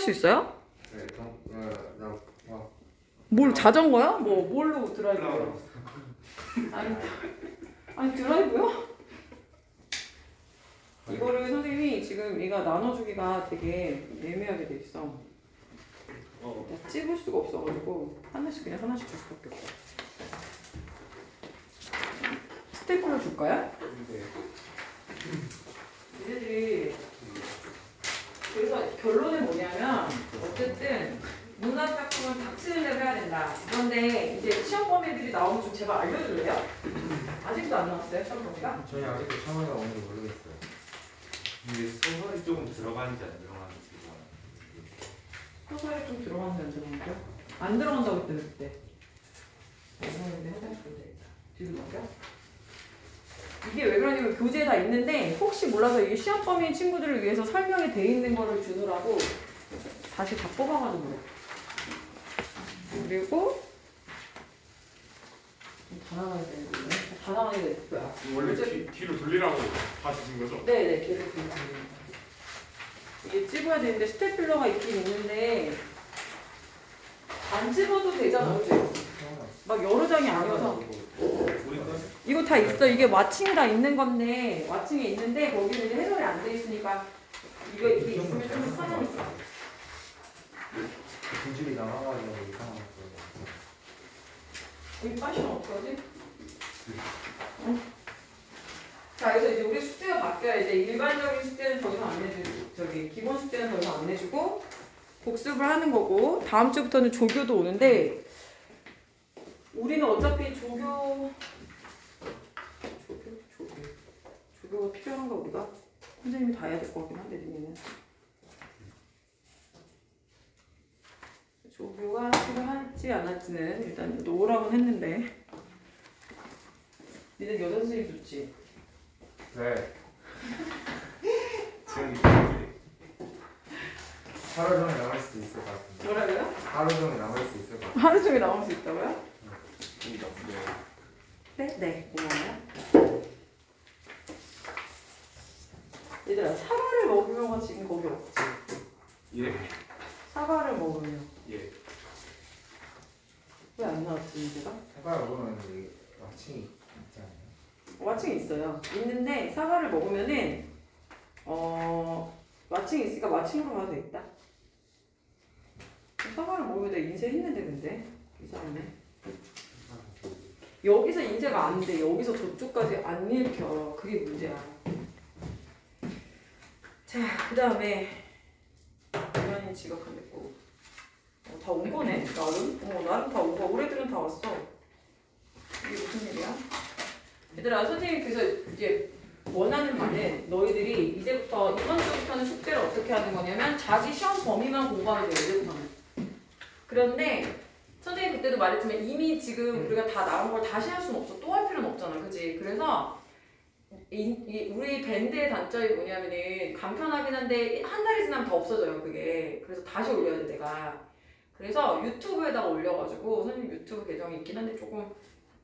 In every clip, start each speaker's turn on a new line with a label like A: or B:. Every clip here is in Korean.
A: 수 있어요?
B: 네,
A: 뭘 자전거야? 뭘로 드라이브요? 아니 드라이브요? 이거를 선생님이 지금 얘가 나눠주기가 되게 애매하게 돼 있어. 찝을 수가 없어가지고 하나씩 그냥 하나씩 줄 수밖에 없어. 스테이플러 줄까요?
B: 네.
A: 얘네들이 그래서 결론은 뭐냐면 어쨌든 문학작품은 닥치는 대로 해야 된다. 그런데 이제 시험 범위들이 나오면 좀 제발 알려줄래요? 아직도 안 나왔어요 시험 범위가?
B: 저희 아직도 샤워가 오는지 모르겠어요.
C: 근데 소설이 조금 들어가는지 안 들어가는지
A: 소설이 좀 들어간다는 점인데요? 안 들어간다고 했더니 그때. 근데 화장실 좀 되겠다. 뒤로 넘겨? 이게 왜 그러냐면 교재에 다 있는데 혹시 몰라서 이게 시험 범위인 친구들을 위해서 설명이 돼 있는 거를 주느라고 다시 다 뽑아가지고 그래. 그리고 다 나가야 되는데 다 나가야 될 거야.
D: 원래 뒤로 돌리라고 다 주신 거죠?
A: 네네, 걔를 돌리는 이게 찝어야 되는데 스테플러가 있긴 있는데 안 찝어도 되잖아, 그치? 막 여러 장이 아니어서 이거 다 있어. 이게 왓칭이 다 있는 건데 왓칭이 있는데 거기는 이제 해설이 안 돼 있으니까 이게 있으면 좀 편하니까.
B: 분질이 남아가지고 이상한 거.
A: 이 빠시는 어떡하지? 응? 자, 그래서 이제 우리 숙제가 바뀌어야 이제 일반적인 숙제는 더 이상 안 내주고 저기 기본 숙제는 더 이상 안 내주고 복습을 하는 거고 다음 주부터는 조교도 오는데 우리는 어차피 조교가 필요한가 우리가? 선생님이 다 해야 될 것 같긴 한데 니네는 조교가 필요할지 안 할지는 일단 노라고는 했는데 니네 여자 선생님 좋지?
B: 네.
C: 지금
B: 하루 종일 남을 수도 있을 것 같은데.
A: 뭐라고요?
B: 하루 종일 남을 수 있을 것 같은데.
A: 하루 종일 나올 수 있다고요? 네? 네, 고마워요. 얘들아, 사과를 먹으면 지금 거기 없지?
C: 예.
A: 사과를 먹으면
C: 예.
A: 왜 안 나왔지, 문제가?
B: 사과를 먹으면 이 왓칭이 있지 않나요?
A: 왓칭이 있어요. 있는데 사과를 먹으면은 왓칭이 있으니까 왓칭으로 가도 되겠다. 사과를 먹으면 내가 인쇄했는데 근데 이상하네. 여기서 인쇄가 안 돼. 여기서 저쪽까지 안 읽혀. 그게 문제야. 자, 그 다음에 연인 직업 안 됐고 다 온 거네, 나름? 나름 다 온 거. 올해들은 다 왔어. 이게 무슨 일이야? 얘들아, 선생님이 그래서 이제 원하는 말은 너희들이 이제부터 이번 주부터는 숙제를 어떻게 하는 거냐면 자기 시험 범위만 공부하면 돼요, 이제부터는. 그런데 선생님 그때도 말했지만 이미 지금 우리가 다 나온 걸 다시 할 수는 없어. 또 할 필요는 없잖아, 그치? 그래서 우리 밴드의 단점이 뭐냐면은 간편하긴 한데 한 달이 지나면 다 없어져요, 그게. 그래서 다시 올려야 돼, 내가. 그래서 유튜브에다가 올려가지고 선생님 유튜브 계정이 있긴 한데 조금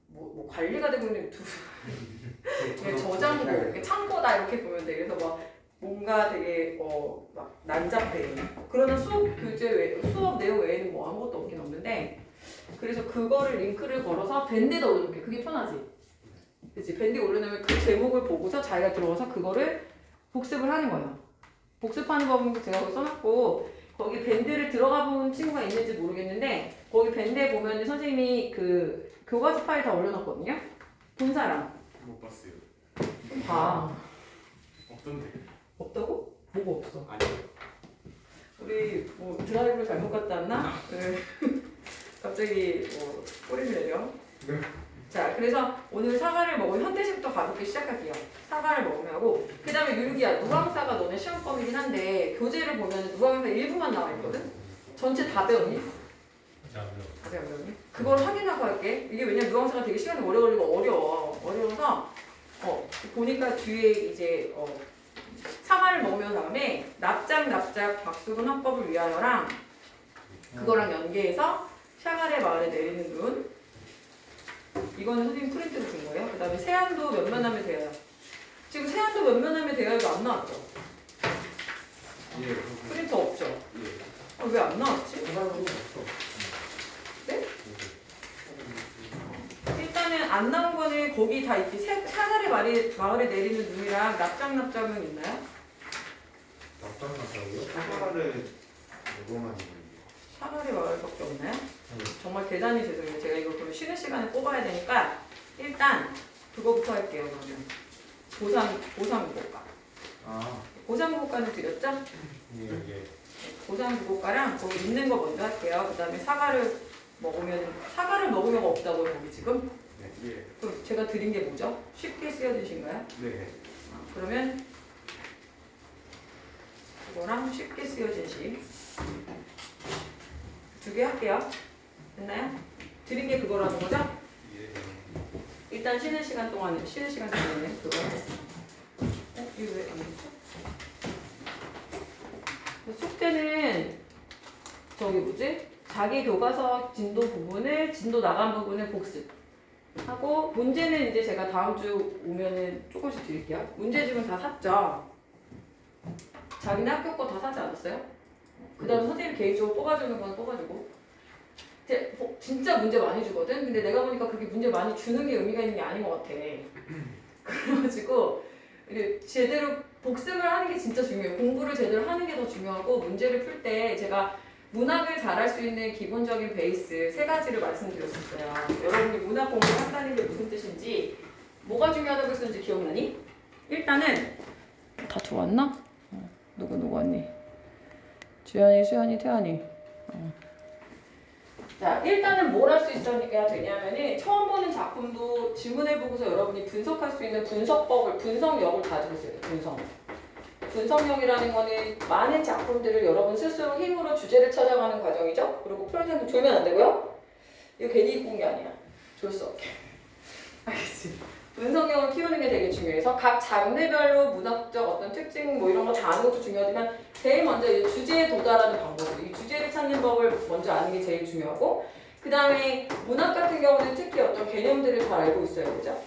A: 뭐 관리가 되고 있는 유튜브 저장고, 이렇게 창고다 이렇게 보면 돼. 그래서 막 뭔가 되게 막 난잡해. 그러나 수업 내용 외에는 뭐 아무것도 없긴 없는데 그래서 그거를 링크를 걸어서 밴드에다 올려놓게. 그게 편하지. 그치? 밴드에 올려놓으면 그 제목을 보고서 자기가 들어가서 그거를 복습을 하는 거예요. 복습하는 법은 제가 거기 써놨고 거기 밴드를 들어가 본 친구가 있는지 모르겠는데 거기 밴드에 보면 선생님이 그 교과서 파일 다 올려놨거든요. 본 사람.
D: 못 봤어요.
A: 좀 봐.
D: 없던데.
A: 없다고? 뭐가 없어?
D: 아니요.
A: 우리 뭐 드라이브를 잘못 갔다 왔나? 갑자기 뭐 꼬리를 내려.
B: 네.
A: 자, 그래서 오늘 사과를 먹으면 현대식부터 가볍게 시작할게요. 사과를 먹으면 하고 그 다음에 율기야. 누강사가 너네 시험범이긴 한데 교재를 보면 누강사 일부만 나와 있거든? 전체 다 배웠니? 다 배웠니? 그걸 확인하고 할게. 이게 왜냐면 누강사가 되게 시간이 오래 걸리고 어려워서 보니까 뒤에 이제 사과를 먹으면 다음에 납작 박수근 화법을 위하여랑 그거랑 연계해서 샤갈의 마을에 내리는 눈 이거는 선생님 프린트로 준 거예요. 그 다음에 세안도 면면하면 돼요. 지금 세안도 면면하면 돼요가 안 나왔죠?
C: 예.
A: 프린트 없죠? 왜 안 나왔지?
B: 생각은 없어.
A: 네? 일단은 안 나온 거는 거기 다 있지. 사다리 마을에 내리는 눈이랑 납작납작은 있나요?
B: 납작납작이요?
C: 사과를
B: 이거만 있는데.
A: 사다리 마을밖에 없나요? 정말 대단히 죄송해요. 제가 이거 그럼 쉬는 시간에 뽑아야 되니까 일단 그거부터 할게요. 그러면 고상국어과.
B: 아,
A: 고상국어과는 드렸죠?
B: 예.
A: 고상국어과랑 거기 있는 거 먼저 할게요. 그 다음에 사과를 먹으면 없다고요 거기 지금?
C: 예.
A: 그럼 제가 드린 게 뭐죠? 쉽게 쓰여주신가요?
C: 네.
A: 그러면 이거랑 쉽게 쓰여진 시 두 개 할게요. 됐나요? 드린 게 그거라는 거죠?
C: 예.
A: 일단 쉬는 시간 동안에 그거. 이거 왜 안 됐죠? 숙제는 저기 뭐지? 자기 교과서 진도 나간 부분을 복습하고 문제는 이제 제가 다음 주 오면은 조금씩 드릴게요. 문제집은 다 샀죠? 자기네 학교 거 다 사지 않았어요? 그 다음에 선생님 개인적으로 뽑아주는 건 뽑아주고 진짜 문제 많이 주거든? 근데 내가 보니까 그렇게 문제 많이 주는 게 의미가 있는 게 아닌 것 같아. 그래가지고 제대로 복습을 하는 게 진짜 중요해요. 공부를 제대로 하는 게 더 중요하고 문제를 풀 때 제가 문학을 잘할 수 있는 기본적인 베이스 3가지를 말씀드렸었어요. 여러분이 문학 공부를 한다는 게 무슨 뜻인지 뭐가 중요하다고 했었는지 기억나니? 일단은 다 들어왔나? 누구 왔니? 주연이, 수연이, 태연이. 자, 일단은 뭘 할 수 있어야 되냐면은 처음 보는 작품도 질문해보고서 여러분이 분석할 수 있는 분석력을 가지고 있어야 돼요. 분석력이라는 거는 많은 작품들을 여러분 스스로 힘으로 주제를 찾아가는 과정이죠. 그리고 프로젝트 졸면 안 되고요. 이거 괜히 입고 온 게 아니야. 졸 수 없게. 알겠지? 분석력을 키우는 게 되게 중요해서 각 장르별로 문학적 어떤 특징 뭐 이런 거 다 아는 것도 중요하지만 제일 먼저 이 주제에 도달하는 방법, 이 주제를 찾는 법을 먼저 아는 게 제일 중요하고 그 다음에 문학 같은 경우는 특히 어떤 개념들을 잘 알고 있어야 되죠.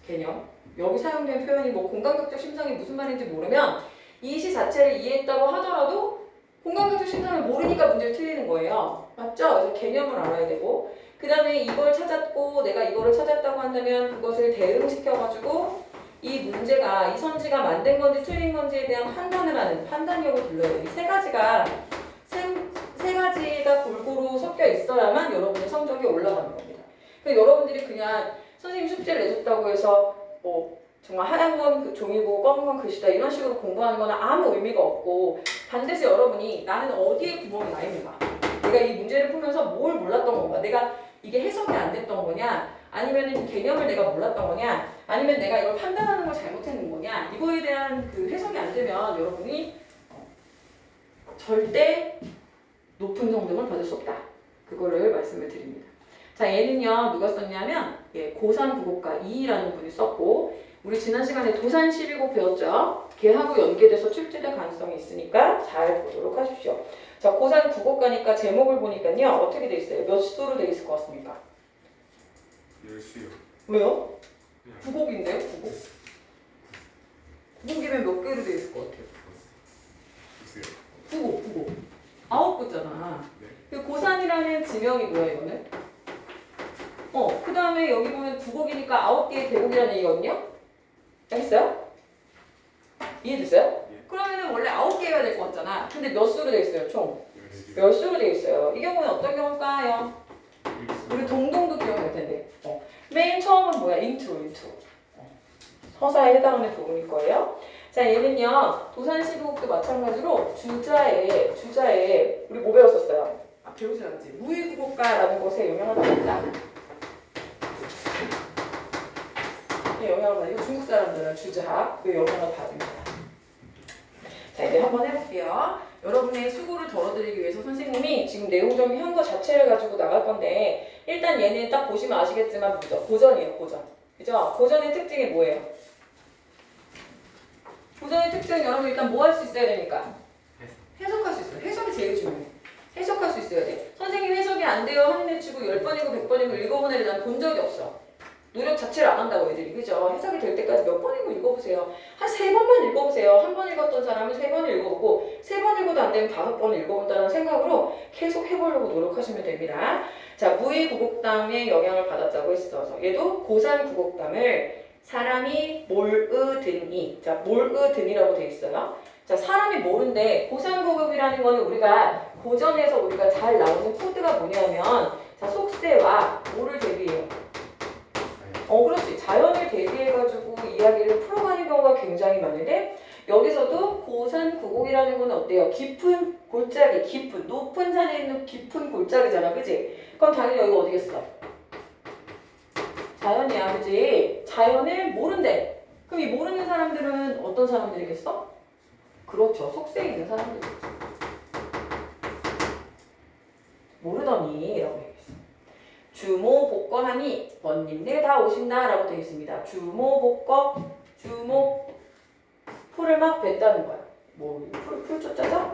A: 개념. 여기 사용된 표현이 뭐 공감각적 심성이 무슨 말인지 모르면 이 시 자체를 이해했다고 하더라도 공감각적 심성을 모르니까 문제를 틀리는 거예요. 맞죠? 그래서 개념을 알아야 되고 그 다음에 이걸 찾았고 내가 이거를 찾았다고 한다면 그것을 대응시켜가지고 이 문제가 이 선지가 만든 건지 틀린 건지에 대한 판단을 하는 판단력을 길러요. 이 3가지가 세 가지가 골고루 섞여 있어야만 여러분의 성적이 올라가는 겁니다. 그러니까 여러분들이 그냥 선생님 숙제를 내줬다고 해서 뭐 정말 하얀 건 종이고 검은 건 글씨다 이런 식으로 공부하는 건 아무 의미가 없고 반드시 여러분이 나는 어디에 구멍이 나 있는가 내가 이 문제를 풀면서 뭘 몰랐던 건가 내가 이게 해석이 안 됐던 거냐 아니면 개념을 내가 몰랐던 거냐 아니면 내가 이걸 판단하는 걸 잘못했는 거냐 이거에 대한 그 해석이 안 되면 여러분이 절대 높은 성적을 받을 수 없다. 그거를 말씀을 드립니다. 자, 얘는요 누가 썼냐면 고3 국어과 2라는 분이 썼고 우리 지난 시간에 도산 12곡 배웠죠? 걔하고 연계돼서 출제될 가능성이 있으니까 잘 보도록 하십시오. 자, 고3 국어과니까 제목을 보니까요 어떻게 돼 있어요? 몇 수로 돼 있을 것 같습니까?
D: 10수요.
A: 왜요? 9곡인데요? 9곡? 9곡이면 몇 개로 돼 있을 것 같아요?
D: 글쎄요.
A: 9곡 9개잖아.
D: 네.
A: 고산이라는 지명이 뭐야 이거는? 그 다음에 여기 보면 9곡이니까 9개의 대곡이라는 얘기거든요? 알겠어요? 이해됐어요?
D: 예.
A: 그러면은 원래 9개여야 될 것 같잖아. 근데 몇 수로 돼 있어요 총?
D: 10개.
A: 몇 수로 돼 있어요? 이 경우는 어떤 경우일까요? 우리 동동도 기억날 텐데. 맨 처음은 뭐야? 인트로. 서사에 해당하는 부분일 거예요. 자, 얘는요. 도산 12곡도 마찬가지로 주자에 우리 뭐 배웠었어요? 배우지 않았지. 무의국어과라는 것에 영향을 받는다. 영향을 받는 이거 중국 사람들은 주자 그 영향을 받습니다. 자, 이제 한번 해볼게요. 여러분의 수고를 덜어드리기 위해서 선생님이 지금 내용 정리한 거 자체를 가지고 나갈 건데 일단 얘는 딱 보시면 아시겠지만 뭐죠? 고전이에요. 고전. 그죠? 고전의 특징이 뭐예요? 고전의 특징은 여러분 일단 뭐 할 수 있어야 되니까? 해석할 수 있어요. 해석이 제일 중요해요. 해석할 수 있어야 돼. 선생님 해석이 안 돼요. 한 해 치고 10번이고 100번이고 읽어본 애를 난 본 적이 없어. 노력 자체를 안 한다고 애들이. 그죠? 해석이 될 때까지 몇 번이고 읽어보세요. 한 3번만 읽어보세요. 한 번 읽었던 사람은 3번을 읽어보고 3번 읽어도 안 되면 5번을 읽어본다는 생각으로 계속 해보려고 노력하시면 됩니다. 자, 무의구곡담의 영향을 받았다고 했어서 얘도 고산구곡담을 사람이 몰으드니, 자, 몰으드니라고 돼 있어요. 자, 사람이 모른데 고산구곡이라는 거는 우리가 고전에서 우리가 잘 나오는 코드가 뭐냐면 자, 속세와 뭐를 대비해요? 그렇지. 자연을 대비해가지고 이야기를 풀어가는 경우가 굉장히 많은데 여기서도 고산구곡이라는 건 어때요? 깊은 골짜기, 깊은 높은 산에 있는 깊은 골짜기잖아, 그지? 그럼 당연히 여기가 어디겠어? 자연이야, 그지? 자연을 모른대. 그럼 이 모르는 사람들은 어떤 사람들이겠어? 그렇죠. 속세에 있는 사람들이겠죠. 모르더니 라고 얘기했어. 주모복거하니 번님들 다 오신다 라고 되어 있습니다. 주모복거, 주모 풀을 막 뱉다는 거야. 뭐 풀 쫓자죠?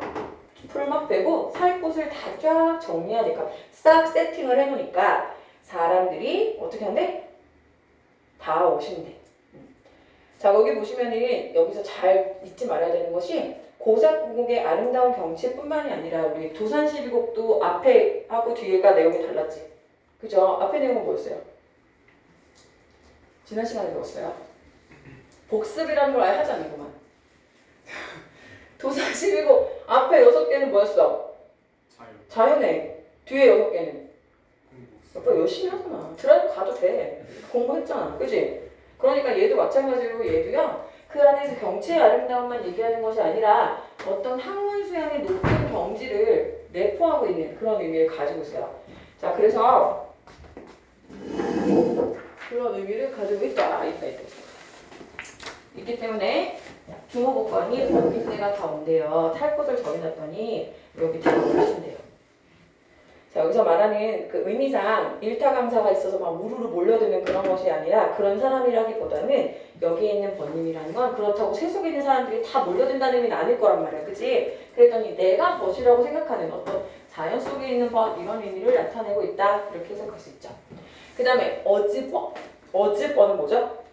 A: 풀을 막 베고 살 곳을 다 쫙 정리해야 되니까 싹 세팅을 해놓으니까 사람들이 어떻게 한대? 다 오신대. 자, 거기 보시면은 여기서 잘 잊지 말아야 되는 것이 고산구곡의 아름다운 경치뿐만이 아니라 우리 도산12곡도 앞에 하고 뒤에가 내용이 달랐지. 그죠? 앞에 내용은 뭐였어요? 지난 시간에 배웠어요. 복습이라는 걸 아예 하지 않는구만. 도산12곡 앞에 6개는 뭐였어? 자연에. 뒤에 6개는. 오빠 열심히 하잖아. 드라이브 가도 돼. 공부했잖아. 그지? 그러니까 얘도 마찬가지로 얘도요. 그 안에서 경치의 아름다움만 얘기하는 것이 아니라 어떤 학문 수양의 높은 경지를 내포하고 있는 그런 의미를 가지고 있어요. 자, 그래서 그런 의미를 가지고 있다. 있기 때문에 주모복권이 번민대가 다 온대요. 탈 곳을 정해놨더니 여기 들어오신대요. 자, 여기서 말하는 그 의미상 일타 강사가 있어서 막 우르르 몰려드는 그런 것이 아니라 그런 사람이라기보다는 여기에 있는 번님이라는 건 그렇다고 세속에 있는 사람들이 다 몰려든다는 의미는 아닐 거란 말이야. 그치? 그랬더니 내가 벗이라고 생각하는 어떤 자연 속에 있는 벗 이런 의미를 나타내고 있다. 이렇게 해석할 수 있죠. 그 다음에 어지버. 어지버는 뭐죠?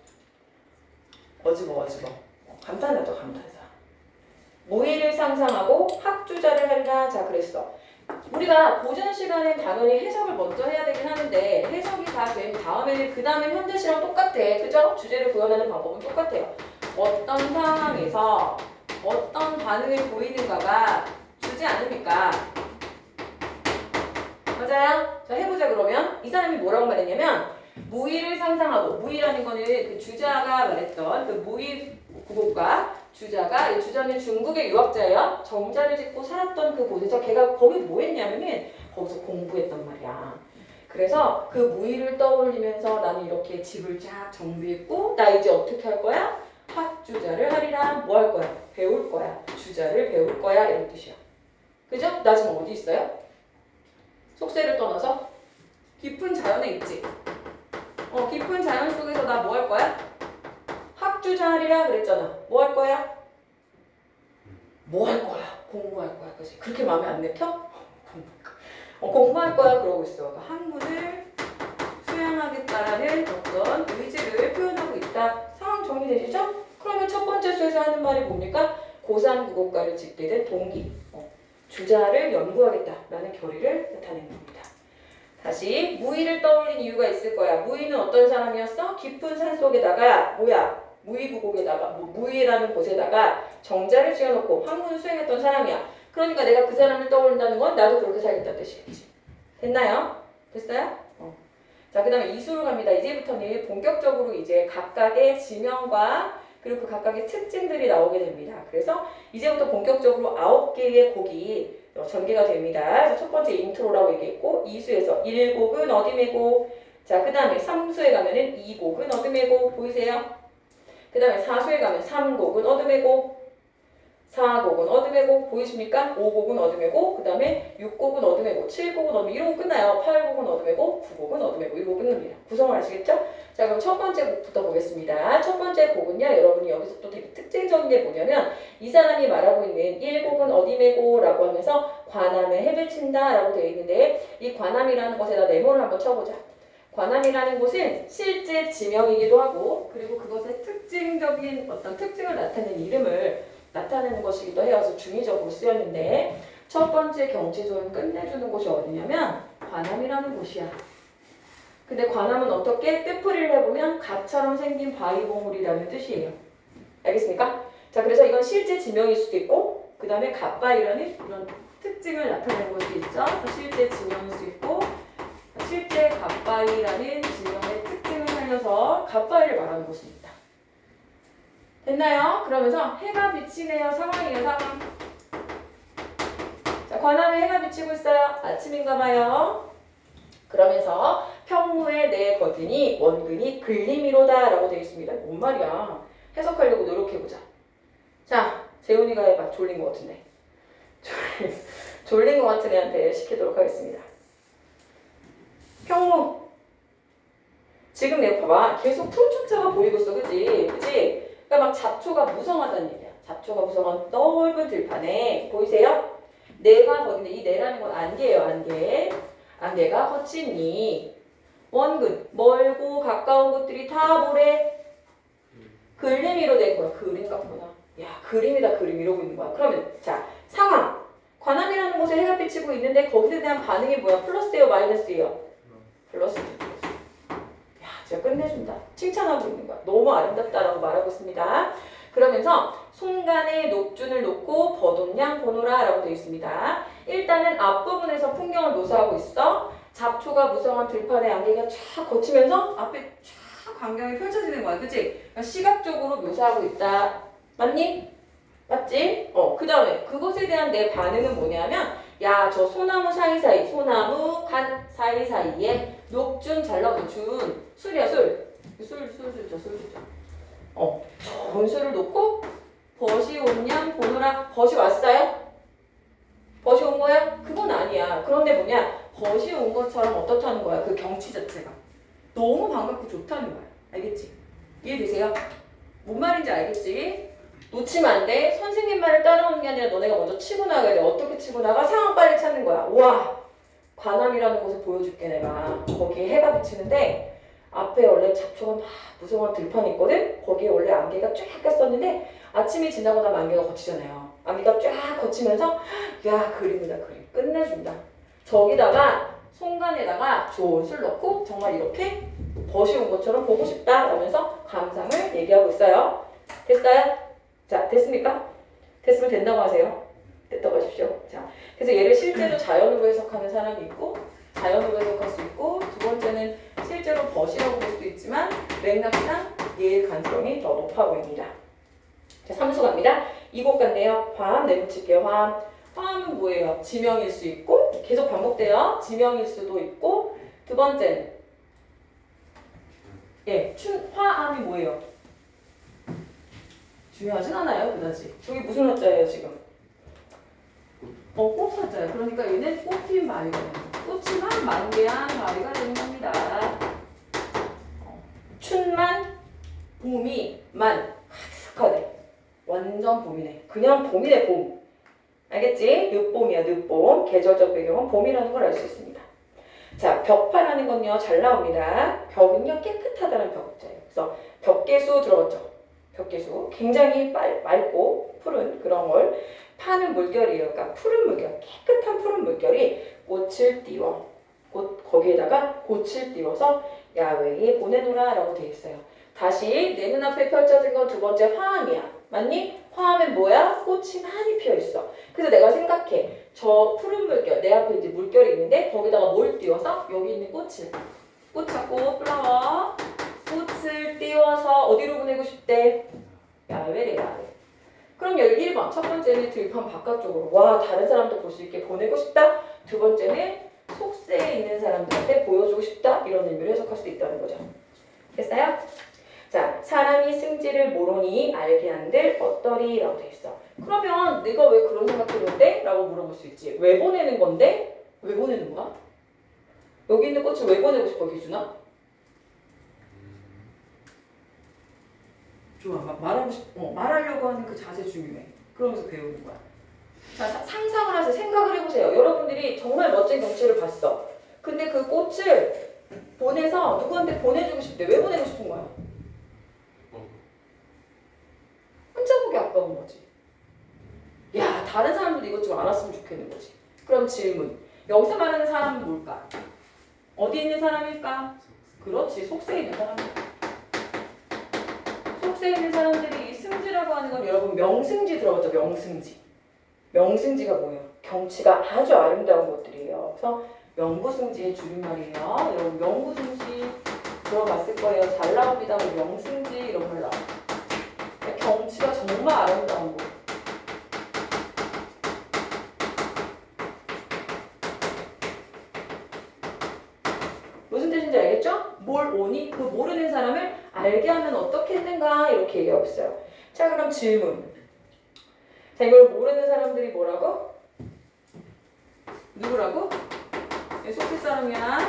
A: 어지버. 감탄하죠. 감탄사. 무의를 상상하고 학주자를 하리라. 자, 그랬어. 우리가 고전 시간엔 당연히 해석을 먼저 해야 되긴 하는데 해석이 다 된 다음에는 그 다음에 현대시랑 똑같아. 그죠? 주제를 구현하는 방법은 똑같아요. 어떤 상황에서 어떤 반응을 보이는가가 주지 않습니까? 맞아요? 자, 해보자 그러면. 이 사람이 뭐라고 말했냐면 무의를 상상하고, 무의라는 거는 그 주자가 말했던 그 무의 구곡가 주자가, 이 주자는 중국의 유학자예요. 정자를 짓고 살았던 그 곳에서 걔가 거기 뭐 했냐면은 거기서 공부했단 말이야. 그래서 그 무의를 떠올리면서 나는 이렇게 집을 쫙 정비했고 나 이제 어떻게 할 거야? 학주자를 하리라. 뭐 할 거야? 배울 거야. 주자를 배울 거야. 이런 뜻이야. 그죠? 나 지금 어디 있어요? 속세를 떠나서 깊은 자연에 있지. 깊은 자연 속에서 나 뭐 할 거야? 학주자 하리라 그랬잖아. 뭐 할 거야? 뭐 할 거야? 공부할 거야. 그치? 그렇게 마음에 안 내켜? 공부할 거야. 그러고 있어. 그러니까 학문을 수양하겠다라는 어떤 의지를 표현하고 있다. 상황 정리되시죠? 그러면 첫 번째 수에서 하는 말이 뭡니까? 고산구곡가를 짓게 된 동기. 주자를 연구하겠다라는 결의를 나타내는 겁니다. 다시 무의를 떠올린 이유가 있을 거야. 무의는 어떤 사람이었어? 깊은 산 속에다가 뭐야? 무의구곡에다가 무의라는 곳에다가 정자를 지어놓고 학문을 수행했던 사람이야. 그러니까 내가 그 사람을 떠올린다는 건 나도 그렇게 살겠다는 뜻이겠지. 됐나요? 됐어요? 자, 그 다음에 이수로 갑니다. 이제부터는 본격적으로 이제 각각의 지명과 그리고 그 각각의 특징들이 나오게 됩니다. 그래서 이제부터 본격적으로 9개의 곡이 전개가 됩니다. 그래서 첫 번째 인트로라고 얘기했고 2수에서 1곡은 어디메고, 자, 그 다음에 3수에 가면은 2곡은 어디메고 보이세요? 그 다음에 4수에 가면 3곡은 어둠의고, 4곡은 어둠의고 보이십니까? 5곡은 어둠의고, 그 다음에 6곡은 어둠의고, 7곡은 어둠의고, 이러고 끝나요. 8곡은 어둠의고, 9곡은 어둠의고, 이러고 끝납니다. 구성을 아시겠죠? 자, 그럼 첫 번째 곡부터 보겠습니다. 첫 번째 곡은요, 여러분이 여기서 또 되게 특징적인 게 뭐냐면 이 사람이 말하고 있는 1곡은 어디메고 라고 하면서 관함에 해를 친다 라고 되어 있는데 이 관함이라는 것에다 네모를 한번 쳐보자. 관함이라는 곳은 실제 지명이기도 하고 그리고 그것의 특징적인 어떤 특징을 나타내는 이름을 나타내는 것이기도 해요. 그래서 중의적으로 쓰였는데 첫 번째 경치조를 끝내주는 곳이 어디냐면 관함이라는 곳이야. 근데 관함은 어떻게 뜻풀이를 해보면 갓처럼 생긴 바위봉우리라는 뜻이에요. 알겠습니까? 자, 그래서 이건 실제 지명일 수도 있고 그 다음에 갓바위라는 이런 특징을 나타내는 것도 있죠. 실제 지명일 수 있고 실제 갓바위라는 지명의 특징을 살려서 갓바위를 말하는 곳이 있다. 됐나요? 그러면서 해가 비치네요. 상황이에요. 상황. 자, 관함에 해가 비치고 있어요. 아침인가 봐요. 그러면서 평무에 내 거드니 원근이 글림이로다 라고 되어 있습니다. 뭔 말이야. 해석하려고 노력해보자. 자, 재훈이가 해봐. 졸린 것 같은데. 졸린 것 같은 애한테 시키도록 하겠습니다. 평무. 지금 내가 봐봐. 계속 풍축차가 보이고 있어. 그치? 그치? 그러니까 막 잡초가 무성하다는 얘기야. 잡초가 무성한 넓은 들판에 보이세요? 내가 거기인데 이 내라는 건 안개예요. 안개. 안개가 거치니 원근 멀고 가까운 곳들이 다 뭐래? 그림이로 된 거야. 그림 같구나. 야, 그림이다. 그림 이러고 있는 거야. 그러면 자, 상황. 관함이라는 곳에 해가 비치고 있는데 거기에 대한 반응이 뭐야? 플러스예요? 마이너스예요? 플러스. 야, 진짜 끝내준다. 칭찬하고 있는 거야. 너무 아름답다라고 말하고 있습니다. 그러면서 손간에 녹준을 놓고 버돈양 보노라 라고 되어 있습니다. 일단은 앞부분에서 풍경을 묘사하고 있어. 잡초가 무성한 들판에 안개가 쫙 거치면서 앞에 쫙 광경이 펼쳐지는 거야. 그치? 그러니까 시각적으로 묘사하고 있다. 맞니? 맞지? 그 다음에 그것에 대한 내 반응은 뭐냐면 야, 저 소나무 사이사이, 소나무 간 사이사이에 녹준 잘 나오는 준. 술이야, 술. 술. 좋은 술을 놓고 벗이 온냥 보느라. 벗이 왔어요? 벗이 온 거야? 그건 아니야. 그런데 뭐냐? 벗이 온 것처럼 어떻다는 거야? 그 경치 자체가. 너무 반갑고 좋다는 거야. 알겠지? 이해되세요? 뭔 말인지 알겠지? 놓치면 안 돼. 선생님 말을 따라오는 게 아니라 너네가 먼저 치고 나가야 돼. 어떻게 치고 나가? 상황 빨리 찾는 거야. 우와! 관함이라는 곳을 보여줄게 내가. 거기에 해가 비치는데 앞에 원래 잡초가 막 무성한 들판이 있거든? 거기에 원래 안개가 쫙 꼈었는데 아침이 지나고 나면 안개가 거치잖아요. 안개가 쫙 거치면서 야, 그림이다. 그림. 끝내준다. 저기다가 손간에다가 좋은 술 넣고 정말 이렇게 벗이 온 것처럼 보고 싶다 라면서 감상을 얘기하고 있어요. 됐어요? 자, 됐습니까? 됐으면 된다고 하세요. 됐다고 하십시오. 자, 그래서 얘를 실제로 자연으로 해석하는 사람이 있고 자연으로 해석할 수 있고 두 번째는 실제로 벗이라고 볼 수도 있지만 맥락상 얘의 가능성이 더 높아 보입니다. 자, 3수 갑니다. 이곳 같네요. 화암 내붙일게요. 화암. 화암은 뭐예요? 지명일 수 있고 계속 반복돼요. 지명일 수도 있고 두 번째는 화암이 뭐예요? 중요하진 않아요. 그다지. 저기 무슨 화자예요 지금? 꽃 화자예요. 그러니까 얘는 꽃핀 바위가 되는 거예요. 꽃이만 만개한 바위가 되는 겁니다. 춘만 봄이만 가득하네. 완전 봄이네. 그냥 봄이네. 봄. 알겠지? 늦봄이야. 늦봄. 계절적 배경은 봄이라는 걸 알 수 있습니다. 자, 벽파라는 건요. 잘 나옵니다. 벽은요. 깨끗하다는 벽자예요. 그래서 벽계수 들어봤죠? 벽계수. 굉장히 맑고 푸른 그런 걸 파는 물결이에요. 그러니까 푸른 물결. 깨끗한 푸른 물결이 꽃을 띄워. 거기에다가 꽃을 띄워서 야외에 보내노라 라고 되어 있어요. 다시 내 눈앞에 펼쳐진 건 두 번째 화암이야. 맞니? 화암엔 뭐야? 꽃이 많이 피어있어. 그래서 내가 생각해. 저 푸른 물결, 내 앞에 이제 물결이 있는데 거기다가 뭘 띄워서? 여기 있는 꽃을. 꽃 찾고 플라워. 꽃을 띄워서 어디로 보내고 싶대? 야외래, 야외. 그럼 여기 1번. 첫 번째는 들판 바깥쪽으로. 와, 다른 사람도 볼 수 있게 보내고 싶다. 두 번째는 속세에 있는 사람들한테 보여주고 싶다. 이런 의미로 해석할 수도 있다는 거죠. 됐어요? 자, 사람이 승지를 모르니 알게 한들 어떠리? 라고 돼 있어. 그러면 내가 왜 그런 생각했는데? 라고 물어볼 수 있지. 왜 보내는 건데? 왜 보내는 거야? 여기 있는 꽃을 왜 보내고 싶어, 기준아? 좋아. 말하려고 하는 그 자세 중요해. 그러면서 배우는 거야. 자, 상상을 하세요. 생각을 해보세요. 여러분들이 정말 멋진 경치를 봤어. 근데 그 꽃을 보내서 누구한테 보내주고 싶대. 왜 보내고 싶은 거야? 혼자 보기 아까운 거지. 야, 다른 사람들도 이것 좀 알았으면 좋겠는 거지. 그럼 질문. 여기서 말하는 사람은 뭘까? 어디 있는 사람일까? 그렇지, 속세에 있는 사람이야. 속세에 있는 사람들이 이 승지라고 하는 건 여러분 명승지 들어봤죠? 명승지. 명승지가 뭐예요? 경치가 아주 아름다운 것들이에요. 그래서 명부승지의 줄임말이에요. 여러분 명부승지 들어봤을 거예요. 잘 나옵니다. 명승지 이런 걸 나와요. 경치가 정말 아름다운 곳. 무슨 뜻인지 알겠죠? 뭘 오니? 그 모르는 사람을 알게 하면 어떻게 했는가 이렇게 얘기하고 있어요. 자, 그럼 질문. 자, 이걸 모르는 사람들이 뭐라고? 누구라고? 속세 사람이야.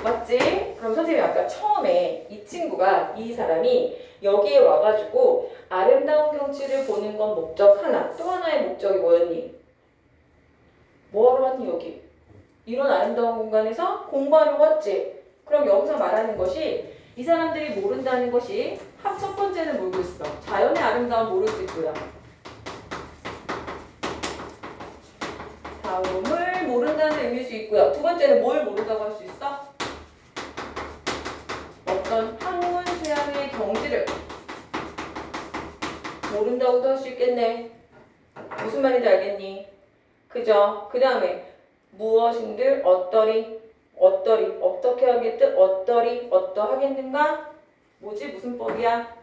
A: 맞지? 그럼 선생님이 아까 처음에 이 친구가, 이 사람이 여기에 와가지고 아름다운 경치를 보는 건 목적 하나, 또 하나의 목적이 뭐였니? 뭐하러 왔니 여기? 이런 아름다운 공간에서 공부하려고 왔지? 그럼 여기서 말하는 것이 이 사람들이 모른다는 것이 첫 번째는 모르고 있어. 자연의 아름다움 모를 수 있고요. 다음을 모른다는 의미일 수 있고요. 두 번째는 뭘 모른다고 할 수 있어? 어떤 학문 수양의 경지를 모른다고도 할 수 있겠네. 무슨 말인지 알겠니? 그죠? 그 다음에 무엇인들 어떠리 어떻게 하겠든 어떠하겠는가? 뭐지? 무슨 법이야?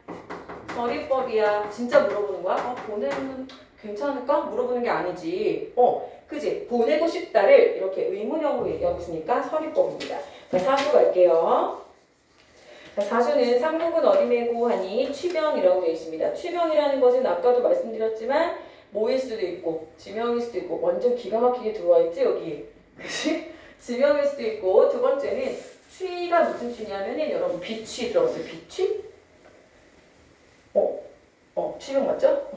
A: 서리법이야. 진짜 물어보는 거야? 보내면 괜찮을까? 물어보는 게 아니지. 그지? 보내고 싶다를 이렇게 의문형으로 얘기하고 있으니까 서리법입니다. 자, 사수 갈게요. 자, 사수는 상록은 어림이고 하니 취병이라고 되어 있습니다. 취병이라는 것은 아까도 말씀드렸지만 모일 수도 있고 지명일 수도 있고 완전 기가 막히게 들어와 있지 여기. 그치? 지명일 수도 있고 두 번째는 취가 무슨 취냐면은 여러분 비취 들어봤어요? 비취? 취병 맞죠?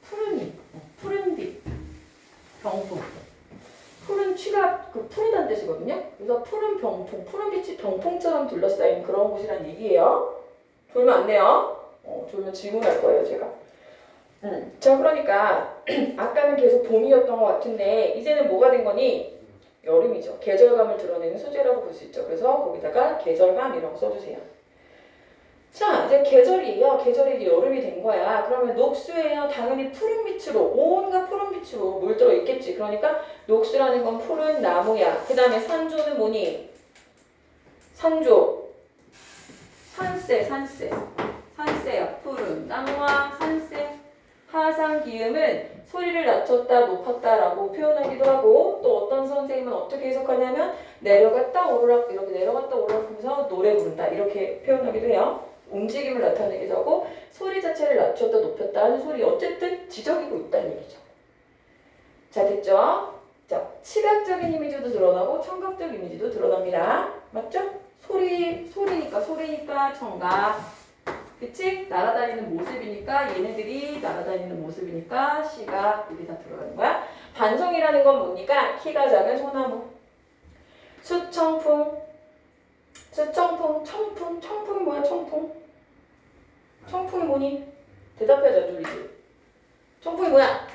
A: 푸른 빛, 병풍. 푸른 취가 푸르다는 뜻이거든요. 그래서 푸른 병풍, 푸른 빛이 병풍처럼 둘러싸인 그런 곳이란 얘기예요. 졸면 안 돼요. 졸면 질문할 거예요, 제가. 자, 그러니까 아까는 계속 봄이었던 것 같은데 이제는 뭐가 된 거니? 여름이죠. 계절감을 드러내는 소재라고 볼 수 있죠. 그래서 거기다가 계절감이라고 써주세요. 자, 이제 계절이에요. 계절이 이제 여름이 된 거야. 그러면 녹수예요. 당연히 푸른 빛으로, 온갖 푸른 빛으로 물들어 있겠지. 그러니까 녹수라는 건 푸른 나무야. 그 다음에 산조는 뭐니? 산조. 산세야. 푸른 나무와 산세. 하상 기음은 소리를 낮췄다, 높았다라고 표현하기도 하고 또 어떤 선생님은 어떻게 해석하냐면 내려갔다 오르락 이렇게 내려갔다 오르락 하면서 노래 부른다 이렇게 표현하기도 해요. 움직임을 나타내기도 하고 소리 자체를 낮췄다 높였다 하는 소리 어쨌든 지적이고 있다는 얘기죠. 자, 됐죠? 자, 시각적인 이미지도 드러나고 청각적 이미지도 드러납니다. 맞죠? 소리니까 청각. 그치? 날아다니는 모습이니까 얘네들이 날아다니는 모습이니까 시각 이게 다 들어가는 거야. 반송이라는 건 뭡니까? 키가 작은 소나무. 수청풍이 뭐야? 청풍이 뭐니? 대답해야죠, 줄이지. 청풍이 뭐야?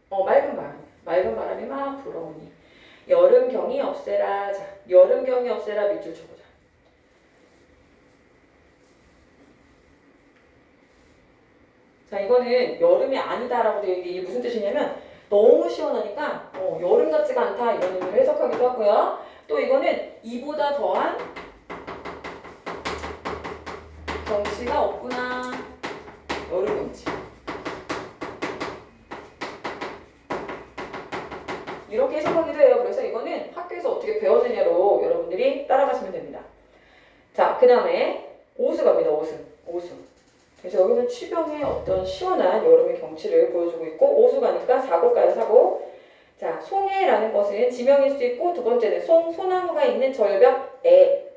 A: 맑은 바람이 막 불어오니. 여름경이 없애라. 자, 여름경이 없애라 밑줄 쳐보자. 자, 이거는 여름이 아니다라고 되어 있는데 이게 무슨 뜻이냐면 너무 시원하니까 여름 같지가 않다 이런 의미로 해석하기도 하고요. 또 이거는 이보다 더한 경치가 없구나. 여름 경치. 이렇게 해석하기도 해요. 그래서 이거는 학교에서 어떻게 배워지냐로 여러분들이 따라가시면 됩니다. 자, 그 다음에 오수 갑니다. 오수. 그래서 여기는 취병의 어떤 시원한 여름의 경치를 보여주고 있고 오수 가니까 사고 가요. 사고. 자, 송해라는 것은 지명일 수 있고 두 번째는 소나무가 있는 절벽에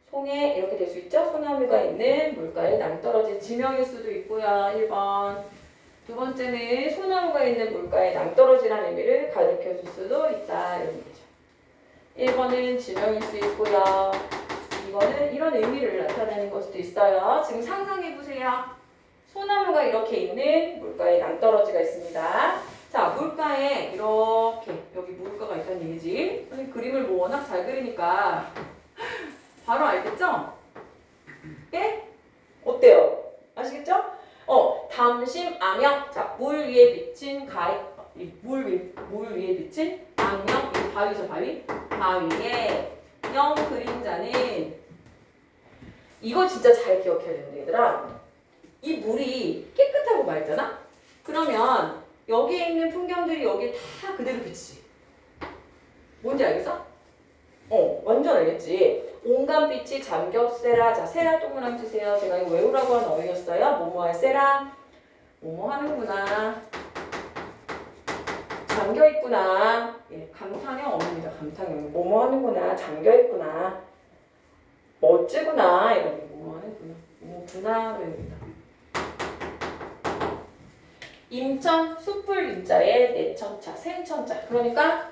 A: 송해 이렇게 될 수 있죠. 소나무가 있는 물가에 낭떠러진 지명일 수도 있고요. 1번. 두 번째는 소나무가 있는 물가에 낭떠러지라는 의미를 가르쳐 줄 수도 있다. 이런 얘기죠. 1번은 지명일 수 있고요. 2번은 이런 의미를 나타내는 걸 수도 있어요. 지금 상상해보세요. 소나무가 이렇게 있는 물가에 낭떠러지가 있습니다. 자, 물가에 이렇게 여기 물가가 있다는 얘기지. 선생님 그림을 뭐 워낙 잘 그리니까 바로 알겠죠? 예? 어때요? 아시겠죠? 담심, 암영. 자, 물 위에 비친 물 위에 비친 암영. 이 바위죠, 바위. 바위에 영 그림자는 이거 진짜 잘 기억해야 되는데 얘들아. 이 물이 깨끗하고 맑잖아? 그러면 여기에 있는 풍경들이 여기에 다 그대로 비치지. 뭔지 알겠어? 완전 알겠지? 온갖 빛이 잠겹세라. 자, 세라 동그라미 주세요. 제가 이거 외우라고 한 어휘였어요. 뭐뭐할 세라. 뭐뭐 하는구나. 잠겨있구나. 예, 감탄형 어머니다. 감탄형. 뭐뭐 하는구나. 잠겨있구나. 멋지구나. 이런 게 뭐뭐 하는구나. 뭐구나. 외웁니다. 임천, 숲풀 임자에 내천자, 샘천자. 그러니까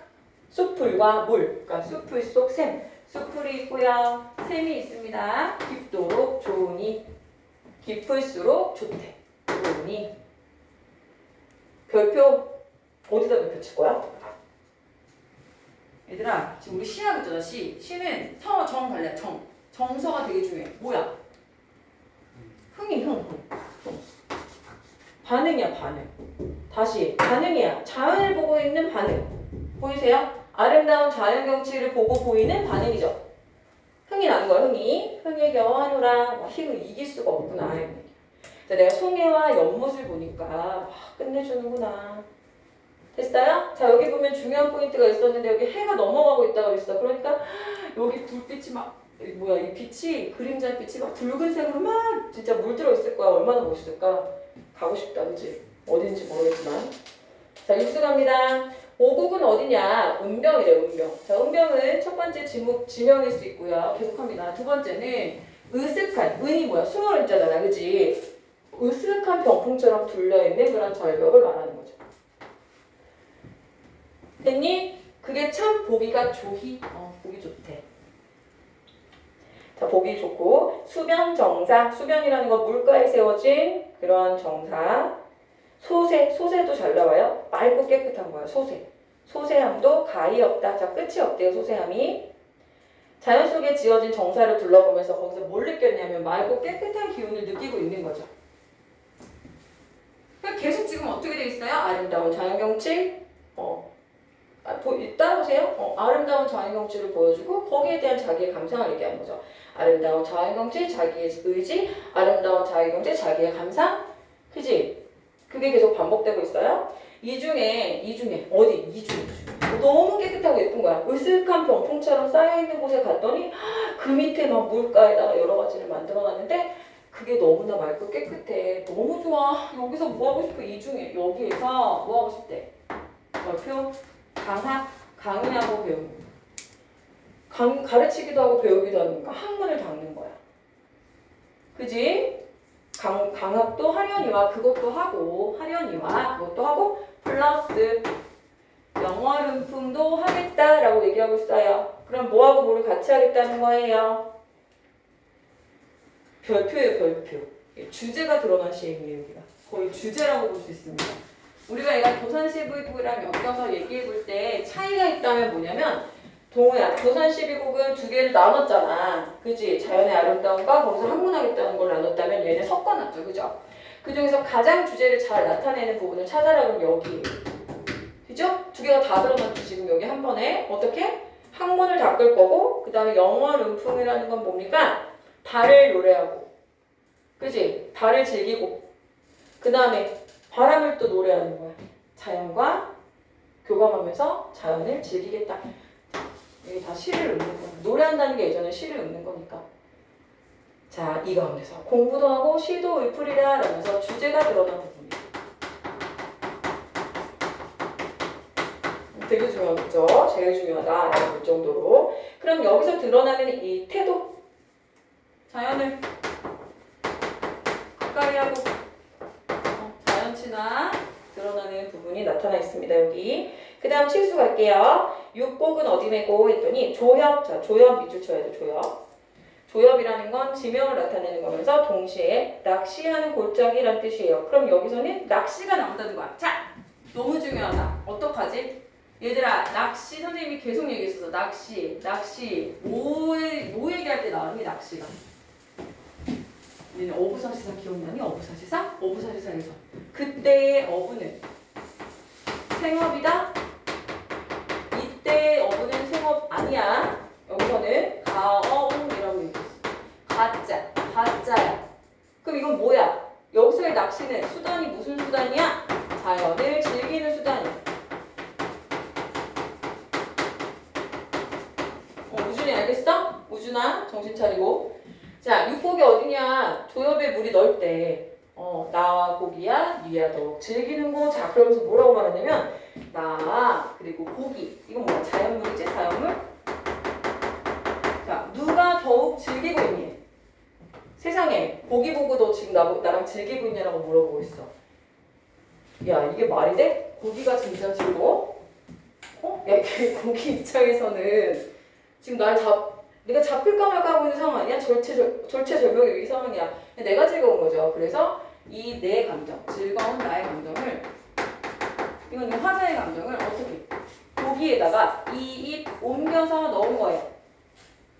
A: 숲풀과 물. 그러니까 숲풀 속 샘. 숲풀이 있고요. 샘이 있습니다. 깊도록 좋으니. 깊을수록 좋대. 좋으니. 별표 어디다 별표 칠 거야? 얘들아, 지금 우리 시하고 있잖아, 시. 시는 정 발레야, 정서가 되게 중요해. 뭐야? 흥이 흥. 반응이야, 반응. 다시, 반응이야. 자연을 보고 있는 반응. 보이세요? 아름다운 자연 경치를 보고 보이는 반응이죠. 흥이 나는 거야, 흥이. 흥에 겨워하노라. 흥을 이길 수가 없구나. 자, 내가 송해와 연못을 보니까 끝내주는구나. 됐어요? 자, 여기 보면 중요한 포인트가 있었는데 여기 해가 넘어가고 있다고 그랬어. 그러니까 여기 불빛이 이 빛이, 그림자 빛이 막 붉은색으로 막 진짜 물들어 있을 거야. 얼마나 멋있을까? 가고 싶다, 그치? 어딘지 모르겠지만. 자, 6수 갑니다. 5국은 어디냐? 은병이래, 은병. 자, 은병은 첫 번째 지명일 수 있고요. 계속합니다. 두 번째는 으슥한, 은이 뭐야? 수월자잖아, 그치? 으슥한 병풍처럼 둘러있는 그런 절벽을 말하는 거죠. 됐니? 그게 참 보기가 좋이, 보기 좋대. 자, 보기 좋고, 수변 정사, 수변이라는 건 물가에 세워진 그러한 정사. 소세도 잘 나와요. 맑고 깨끗한 거야, 소세. 소세함도 가히 없다. 자, 끝이 없대요, 소세함이. 자연 속에 지어진 정사를 둘러보면서 거기서 뭘 느꼈냐면 맑고 깨끗한 기운을 느끼고 있는 거죠. 계속 지금 어떻게 돼 있어요? 아름다운 자연 경치, 따라오세요. 아름다운 자연 경치를 보여주고 거기에 대한 자기의 감상을 얘기하는 거죠. 아름다운 자연 경치, 자기의 의지, 아름다운 자연 경치, 자기의 감상, 그지? 그게 계속 반복되고 있어요. 이 중에 어디? 이 중에 너무 깨끗하고 예쁜 거야. 으슥한 병풍처럼 쌓여있는 곳에 갔더니 그 밑에 막 물가에다가 여러 가지를 만들어놨는데 그게 너무나 맑고 깨끗해. 너무 좋아. 여기서 뭐 하고 싶어? 이 중에 여기에서 뭐 하고 싶대? 별표 강의하고 배우는 거. 가르치기도 하고 배우기도 하는 거. 학문을 닦는 거야. 그지? 강학도 하려니와 그것도 하고 플러스 영어름품도 하겠다라고 얘기하고 있어요. 그럼 뭐하고 뭐를 같이 하겠다는 거예요? 별표예요, 별표. 주제가 드러난 시행이에요, 여기가. 거의 주제라고 볼 수 있습니다. 우리가 얘가 도산12국이랑 엮여서 얘기해 볼 때 차이가 있다면 뭐냐면 동우야, 도산12국은 두 개를 나눴잖아. 그지? 자연의 아름다움과 거기서 학문하겠다는 걸 나눴다면 얘네 섞어놨죠. 그죠? 그 중에서 가장 주제를 잘 나타내는 부분을 찾아라 그러면 여기에요. 그죠? 두 개가 다 들어맞죠. 지금 여기 한 번에. 어떻게? 학문을 닦을 거고 그 다음에 영어름풍이라는 건 뭡니까? 달을 노래하고 그지? 달을 즐기고 그 다음에 바람을 또 노래하는 거야. 자연과 교감하면서 자연을 즐기겠다. 이게 다 시를 읊는 거야. 노래한다는 게 예전에 시를 읊는 거니까. 자, 이 가운데서 공부도 하고 시도 읊으리라 라면서 주제가 드러난 부분이에요. 되게 중요하겠죠? 제일 중요하다라고 볼 정도로. 그럼 여기서 드러나는 이 태도. 자연을 가까이 하고 자연친화 드러나는 부분이 나타나 있습니다. 여기. 그 다음 칠수 갈게요. 육곡은 어디 내고 했더니 조협. 자, 조협 밑줄 쳐야 돼. 조협. 조협이라는 건 지명을 나타내는 거면서 동시에 낚시하는 골짜기란 뜻이에요. 그럼 여기서는 낚시가 나온다는 거야. 자, 너무 중요하다. 어떡하지? 얘들아, 낚시 선생님이 계속 얘기했었어. 낚시. 뭐 얘기할 때 나오니 낚시가? 얘는 어부사시사 기억나니? 어부사시사에서 그때의 어부는 생업이다. 이때의 어부는 생업 아니야. 여기서는 가어이라고 얘기했어. 가짜야. 그럼 이건 뭐야? 여기서의 낚시는 수단이 무슨 수단이야? 자연을 즐기는 수단이야. 우준이 알겠어? 우준아 정신 차리고. 자, 육곡이 어디냐? 조협의 물이 넓을 때 나와 고기야 니야 더욱 즐기는 거. 자, 그러면서 뭐라고 말하냐면 나 그리고 고기. 이건 뭐야? 자연물이지? 자연물? 자, 누가 더욱 즐기고 있니? 세상에 고기 보고 너 지금 나랑 즐기고 있냐라고 물어보고 있어. 야, 이게 말이 돼? 고기가 진짜 즐거워? 야, 고기 입장에서는 지금 내가 잡힐까 말까 하고 있는 상황 아니야? 절체절명의 이 상황이야. 내가 즐거운 거죠. 그래서 이 내 감정, 즐거운 나의 감정을, 이건 화자의 감정을 어떻게 고기에다가 이입 옮겨서 넣은 거예요.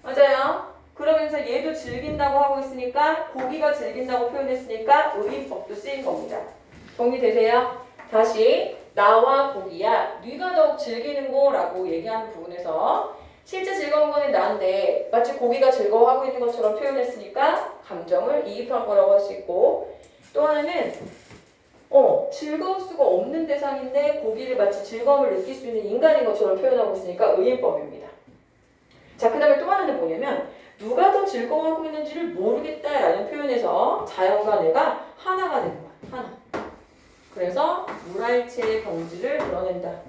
A: 맞아요? 그러면서 얘도 즐긴다고 하고 있으니까 고기가 즐긴다고 표현했으니까 의인법도 쓰인 겁니다. 정리되세요? 다시 나와 고기야 네가 더욱 즐기는 거라고 얘기하는 부분에서 실제 즐거운 거는 나인데 마치 고기가 즐거워하고 있는 것처럼 표현했으니까 감정을 이입한 거라고 할 수 있고, 또 하나는 즐거울 수가 없는 대상인데 고기를 마치 즐거움을 느낄 수 있는 인간인 것처럼 표현하고 있으니까 의인법입니다. 자, 그 다음에 또 하나는 뭐냐면 누가 더 즐거워하고 있는지를 모르겠다라는 표현에서 자연과 내가 하나가 되는 거야. 하나. 그래서 물알체의 경지를 드러낸다.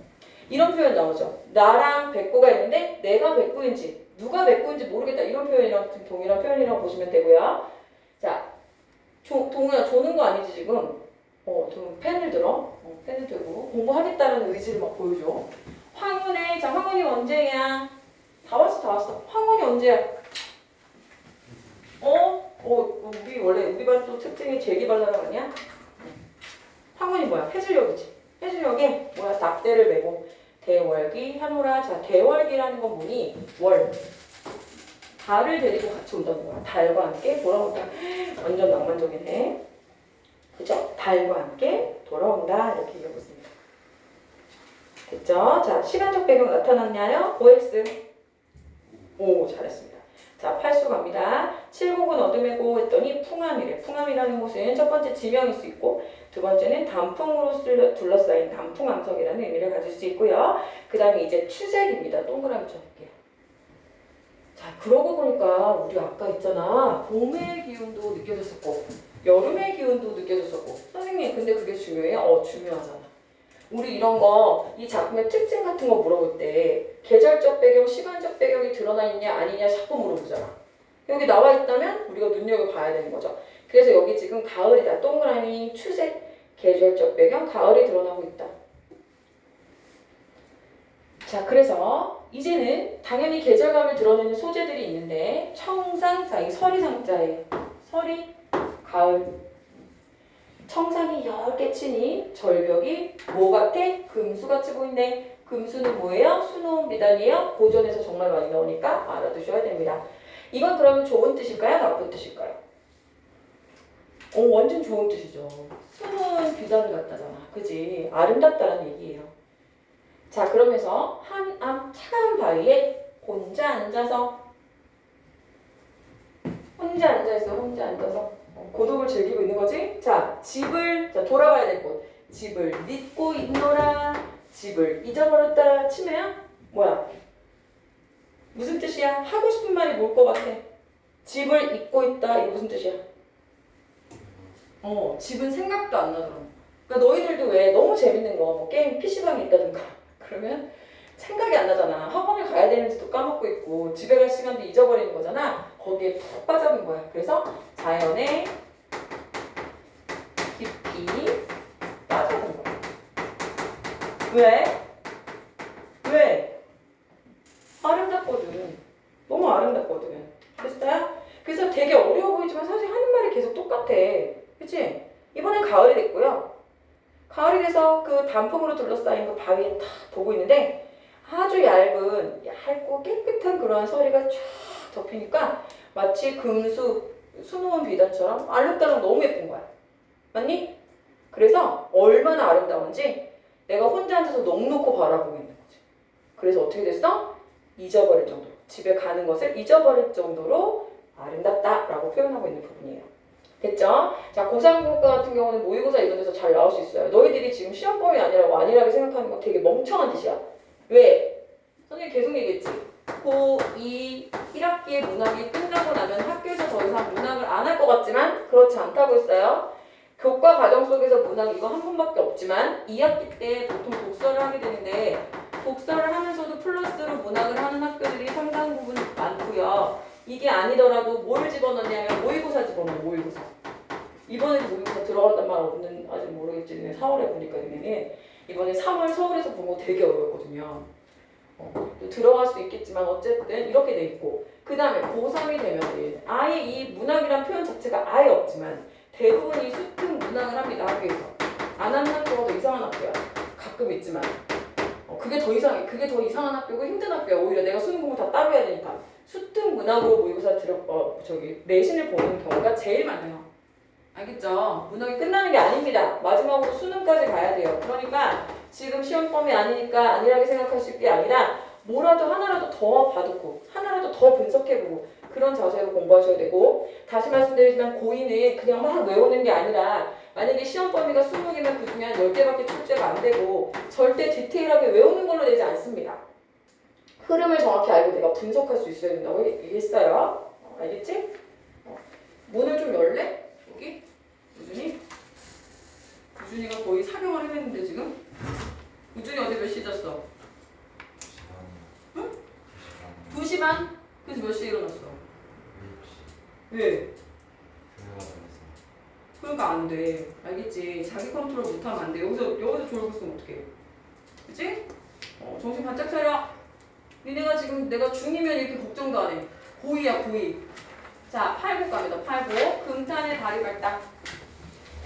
A: 이런 표현 나오죠. 나랑 백구가 있는데 내가 백구인지 누가 백구인지 모르겠다. 이런 표현이랑 동일한 표현이라고 보시면 되고요. 자, 동우야 조는 거 아니지 지금? 동우 펜을 들어. 펜을 들고 공부하겠다는 의지를 막 보여줘. 황혼에, 자 황혼이 언제야? 다 왔어. 황혼이 언제야? 우리 반 또 특징이 재기발랄 아니야? 황혼이 뭐야? 해질녘이지. 해질녘에 뭐야? 닭대를 메고 대월기 하노라. 자, 대월기라는 건 뭐니? 월. 달을 데리고 같이 온다는 거야. 달과 함께 돌아온다. 완전 낭만적이네. 그죠? 달과 함께 돌아온다. 이렇게 얘기하고 있습니다. 됐죠? 자, 시간적 배경 나타났냐요? OX. 오, 잘했습니다. 자, 8수 갑니다. 칠곡은 어둠의 고 했더니 풍암이래. 풍암이라는 곳은 첫 번째 지명일 수 있고 두 번째는 단풍으로 둘러싸인 단풍암석이라는 의미를 가질 수 있고요. 그 다음에 이제 추색입니다. 동그라미 쳐볼게요. 자, 그러고 보니까 우리 아까 있잖아. 봄의 기운도 느껴졌었고 여름의 기운도 느껴졌었고. 선생님 근데 그게 중요해요? 중요하잖아. 우리 이런 거, 이 작품의 특징 같은 거 물어볼 때 계절적 배경, 시간적 배경이 드러나 있냐 아니냐 자꾸 물어보잖아. 여기 나와 있다면 우리가 눈여겨봐야 되는 거죠. 그래서 여기 지금 가을이다. 동그라미, 추색, 계절적 배경, 가을이 드러나고 있다. 자, 그래서 이제는 당연히 계절감을 드러내는 소재들이 있는데 청상, 자, 이 서리상자예요. 서리, 가을. 청상이 10개 치니 절벽이 뭐 같아? 금수같이 보이네. 금수는 뭐예요? 수놓은 비단이에요. 고전에서 정말 많이 나오니까 알아두셔야 됩니다. 이건 그러면 좋은 뜻일까요? 나쁜 뜻일까요? 완전 좋은 뜻이죠. 수놓은 비단을 갖다잖아. 그지? 아름답다는 얘기예요. 자, 그러면서 한암 차가운 바위에 혼자 앉아서 혼자 앉아서 고독을 즐기고 있는 거지? 자, 자, 돌아가야 될 곳. 집을 잊고 있노라. 집을 잊어버렸다 치면 뭐야? 무슨 뜻이야? 하고 싶은 말이 뭘 것 같아? 집을 잊고 있다. 이게 무슨 뜻이야? 집은 생각도 안 나더라고. 그러니까 너희들도 왜 너무 재밌는 거, 뭐 게임 PC방에 있다든가 그러면 생각이 안 나잖아. 학원을 가야 되는지도 까먹고 있고 집에 갈 시간도 잊어버리는 거잖아. 거기에 푹 빠져있는 거야. 그래서 자연에 깊이 빠져든 거야. 왜? 보면 사실 하는 말이 계속 똑같아. 그치? 이번엔 가을이 됐고요. 가을이 돼서 그 단풍으로 둘러싸인 그 바위에 탁 보고 있는데 아주 얇고 깨끗한 그러한 서리가 쫙 덮이니까 마치 금수 수놓은 비단처럼 알록달록 너무 예쁜 거야. 맞니? 그래서 얼마나 아름다운지 내가 혼자 앉아서 넋놓고 바라보고 있는 거지. 그래서 어떻게 됐어? 잊어버릴 정도. 집에 가는 것을 잊어버릴 정도로 아름답다라고 표현하고 있는 부분이에요. 됐죠? 자, 고3국가 같은 경우는 모의고사 이런 데서 잘 나올 수 있어요. 너희들이 지금 시험범위 아니라고 안일하게 생각하는 건 되게 멍청한 짓이야. 왜? 선생님 계속 얘기했지. 고2 1학기의 문학이 끝나고 나면 학교에서 더 이상 문학을 안 할 것 같지만 그렇지 않다고 했어요. 교과 과정 속에서 문학 이거 한 번밖에 없지만 2학기 때 보통 독서를 하게 되는데 독서를 하면서도 플러스로 문학을 하는 학교들이 상당 부분 많고요. 이게 아니더라도 뭘 집어넣냐면 모의고사 집어넣어. 모의고사. 이번에도 모의고사 들어간단 말 없는 아직 모르겠지. 4월에 보니까 이번에 3월 서울에서 본 거 되게 어려웠거든요. 또 들어갈 수 있겠지만 어쨌든 이렇게 돼 있고 그 다음에 고3이 되면 아예 이 문학이란 표현 자체가 아예 없지만 대부분이 수특 문학을 합니다. 학교에서. 안 하는 학교가 더 이상한 학교야. 가끔 있지만 그게 더 이상해. 그게 더 이상한 학교고 힘든 학교야. 오히려 내가 수능 공부 다 따로 해야 되니까 수특 문학으로 모의고사 내신을 보는 경우가 제일 많아요. 알겠죠? 문학이 끝나는 게 아닙니다. 마지막으로 수능까지 가야 돼요. 그러니까 지금 시험범위 아니니까 안일하게 생각하실 게 아니라 뭐라도 하나라도 더 봐두고 하나라도 더 분석해보고 그런 자세로 공부하셔야 되고 다시 말씀드리지만 고2는 그냥 막 외우는 게 아니라 만약에 시험 범위가 20개면 그 중에 한 10개밖에 출제가 안 되고 절대 디테일하게 외우는 걸로 되지 않습니다. 흐름을 정확히 알고 내가 분석할 수 있어야 된다고 얘기했어요. 알겠지? 문을 좀 열래? 여기? 우준이? 우준이가 거의 사경을 해냈는데 지금? 우준이 어제 몇 시에 잤어? 2시 반? 그래서 몇 시에 일어났어? 왜? 그러니까 안 돼. 알겠지? 자기 컨트롤 못하면 안 돼. 여기서 졸고 있으면 어떡해. 그치? 정신 바짝 차려. 니네가 지금 내가 중2면 이렇게 걱정도 안 해. 고2야, 고2. 자, 8고 갑니다. 8고. 금탄의 다리 발딱.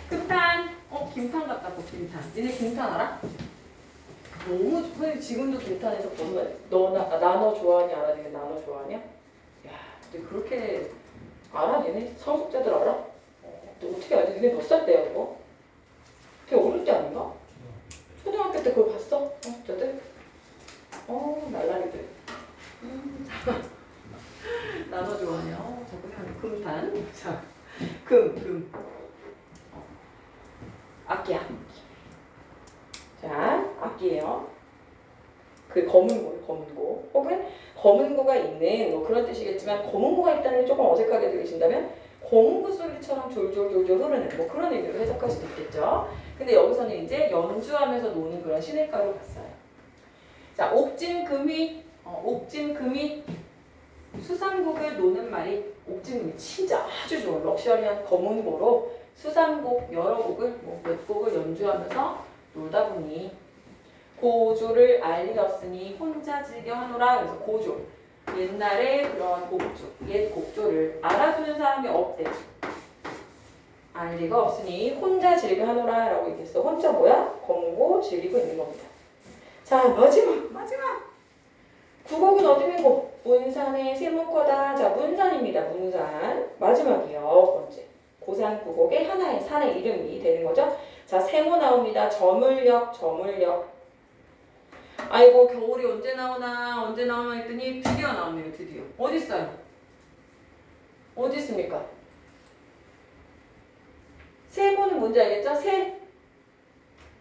A: 금탄. 김탄 같다고, 김탄. 니네 김탄 알아? 너무, 선생님 지금도 김탄에서 나너 좋아하니 알아? 니네 나너 좋아하냐? 야, 근데 그렇게 알아? 니네? 상속자들 알아? 너 어떻게 알지? 니네 몇 살 때야, 그거? 되게 어릴 때 아닌가? 초등학교 때 그걸 봤어? 상속자들? 날라리들. 나너 좋아하냐? 자꾸 하는 금탄. 자, 금. 악기야. 자, 악기예요. 그 검은고예요, 검은고. 혹은 검은고가 있는 뭐 그런 뜻이겠지만 검은고가 있다는 게 조금 어색하게 들리신다면 검은고 소리처럼 졸졸졸졸 흐르는 뭐 그런 의미로 해석할 수도 있겠죠. 근데 여기서는 이제 연주하면서 노는 그런 시냇가로 갔어요. 자, 옥진금이 수상곡을 노는 말이 옥진금이 진짜 아주 좋은 럭셔리한 검은고로 수상곡 여러 곡을 몇 곡을 연주하면서 놀다 보니 고조를 알 리 없으니 혼자 즐겨 하노라. 그래서 고조 옛날에 그런 곡조 옛 곡조를 알아주는 사람이 없대. 알 리가 없으니 혼자 즐겨 하노라 라고 얘기했어. 혼자 뭐야? 검고 즐기고 있는 겁니다. 자, 마지막 구곡은 어디면고? 문산의 세무커다. 자, 문산입니다. 문산 마지막이요. 번째 고산 구곡의 하나의 산의 이름이 되는 거죠. 자, 세모 나옵니다. 저물역. 아이고 겨울이 언제 나오나 했더니 드디어 나오네요. 드디어. 어디 있어요? 어디 있습니까? 세모는 뭔지 알겠죠?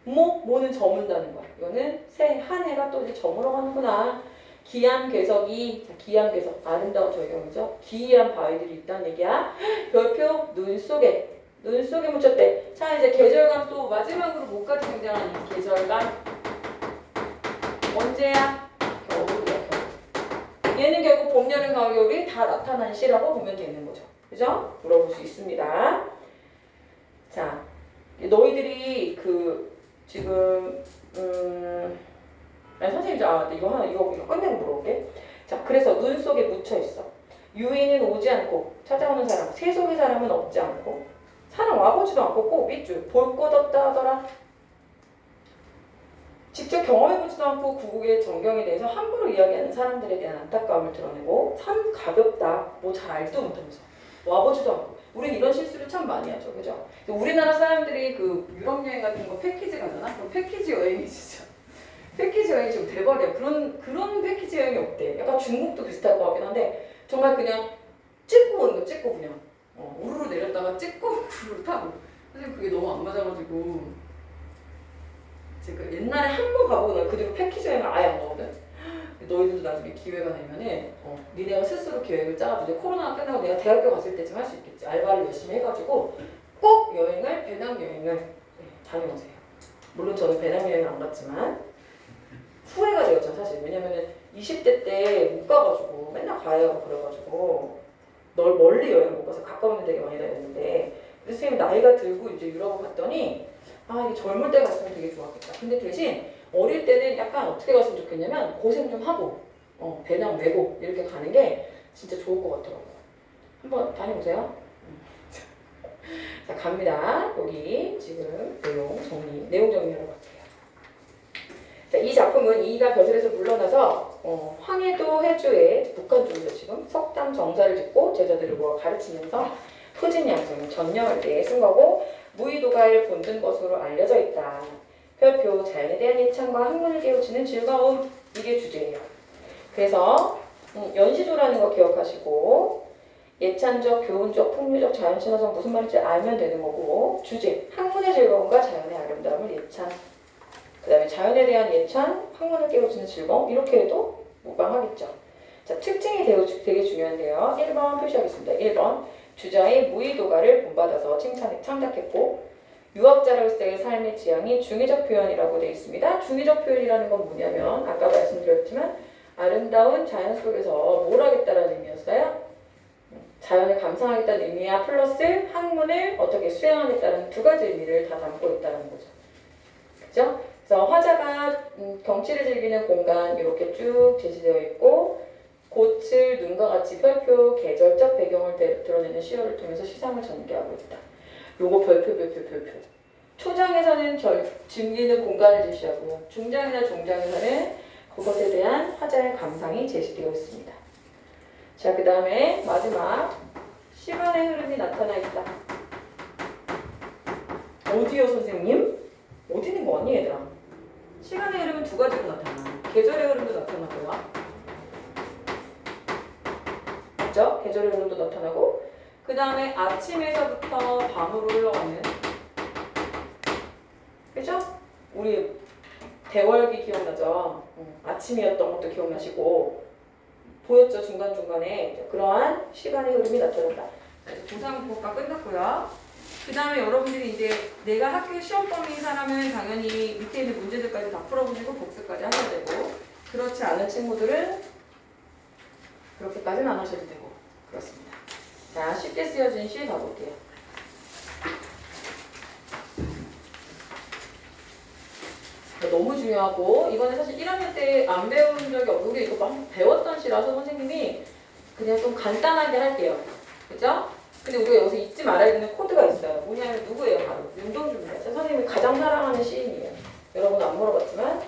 A: 모는 저문다는 거야. 이거는 한 해가 또 이제 저물어 가는구나. 기암괴석이 기암괴석 아름다운 절경이죠. 기이한 바위들이 있다는 얘기야. 별표 눈 속에 묻혔대. 자, 이제 계절감 또 마지막으로 목까지 등장하는 이 계절감. 언제야? 겨울이야, 겨울. 얘는 결국 봄, 여름, 가을, 겨울이 다 나타난 시라고 보면 되는 거죠. 그죠? 물어볼 수 있습니다. 자, 너희들이 지금 선생님 이거 끝내고 물어볼게. 자, 그래서 눈 속에 묻혀 있어. 유인은 오지 않고 찾아오는 사람, 세속의 사람은 없지 않고 사람 와보지도 않고 꼭 밑줄 볼 것 없다 하더라. 직접 경험해보지도 않고 구국의 정경에 대해서 함부로 이야기하는 사람들에 대한 안타까움을 드러내고 참 가볍다, 뭐 잘 알지도 못하면서 와보지도 않고. 우린 이런 실수를 참 많이 하죠, 그죠? 우리나라 사람들이 그 유럽 여행 같은 거 패키지 가잖아? 그럼 패키지 여행이 진짜 패키지 여행이 지금 대박이야. 그런 패키지 여행이 없대. 약간 중국도 비슷할 것 같긴 한데 정말 그냥 찍고 오는 거, 찍고 그냥 우르르 내렸다가 찍고 우르르 타고. 사실 그게 너무 안 맞아가지고 제가 옛날에 한 번 가보고 난 그 뒤로 패키지 여행을 아예 안 가거든. 너희들도 나중에 기회가 되면은 니네가 스스로 계획을 짜가지고 이제 코로나가 끝나고 내가 대학교 갔을 때쯤 할 수 있겠지. 알바를 열심히 해가지고 꼭 여행을 배낭여행을 다녀오세요. 물론 저는 배낭여행을 안 갔지만 후회가 되었죠 사실. 왜냐면은 20대 때 못 가가지고 맨날 가야 하고 그래가지고 멀리 여행 못 가서 가까운 데 되게 많이 다녔는데 그래서 선생님 나이가 들고 이제 유럽을 갔더니 아 이게 젊을 때 갔으면 되게 좋았겠다. 근데 대신 어릴 때는 약간 어떻게 갔으면 좋겠냐면 고생 좀 하고 배낭 메고 이렇게 가는 게 진짜 좋을 것 같더라고요. 한번 다녀오세요. 자 갑니다. 여기 지금 내용 정리하러 갈게요. 자, 이 작품은 이이가 벼슬에서 물러나서 황해도 해주에 북한 쪽에서 지금 석담 정사를 짓고 제자들을 모아 가르치면서 토진 양성에 전념할 때 쓴 거고 무의도가를 본든 것으로 알려져 있다. 별표, 자연에 대한 예찬과 학문을 깨우치는 즐거움, 이게 주제예요. 그래서 연시조라는 거 기억하시고 예찬적, 교훈적, 풍류적, 자연친화성 무슨 말인지 알면 되는 거고 주제, 학문의 즐거움과 자연의 아름다움을 예찬. 그 다음에 자연에 대한 예찬, 학문을 깨우치는 즐거움 이렇게 해도 무방하겠죠. 자, 특징이 되게 중요한데요. 1번 표시하겠습니다. 1번 주자의 무의도가를 본받아서 창작했고 유학자로서의 삶의 지향이 중의적 표현이라고 되어 있습니다. 중의적 표현이라는 건 뭐냐면 아까 말씀드렸지만 아름다운 자연 속에서 뭘 하겠다라는 의미였어요. 자연을 감상하겠다는 의미야 플러스 학문을 어떻게 수행하겠다는 두 가지 의미를 다 담고 있다는 거죠. 그죠? 그래서 화자가 경치를 즐기는 공간 이렇게 쭉 제시되어 있고 꽃을 눈과 같이 별표, 계절적 배경을 드러내는 시어를 통해서 시상을 전개하고 있다. 요거 별표. 초장에서는 즐기는 공간을 제시하고요. 중장이나 종장에서는 그것에 대한 화자의 감상이 제시되어 있습니다. 자, 그 다음에 마지막 시간의 흐름이 나타나 있다. 어디요 선생님? 어디 있는 거 아니 얘들아? 시간의 흐름은 두 가지로 나타나. 계절의 흐름도 나타나고요. 맞죠? 계절의 흐름도 나타나고 그 다음에 아침에서부터 밤으로 흘러가는 그죠? 우리 대월기 기억나죠? 아침이었던 것도 기억나시고 보였죠? 중간중간에 그러한 시간의 흐름이 나타난다. 고3국어가 끝났고요. 그 다음에 여러분들이 이제 내가 학교 시험 범위인 사람은 당연히 밑에 있는 문제들까지 다 풀어보시고 복습까지 하셔야 되고 그렇지 않은 친구들은 그렇게까지는 안 하셔도 되고 그렇습니다. 자, 쉽게 쓰여진 시 가볼게요. 너무 중요하고 이거는 사실 1학년 때 안 배운 적이 없고 우리 이거 막 배웠던 시라서 선생님이 그냥 좀 간단하게 할게요. 그죠? 근데 우리가 여기서 잊지 말아야 되는 코드가 있어요. 뭐냐면 누구예요? 바로 윤동주입니다. 선생님이 가장 사랑하는 시인이에요. 여러분 안 물어봤지만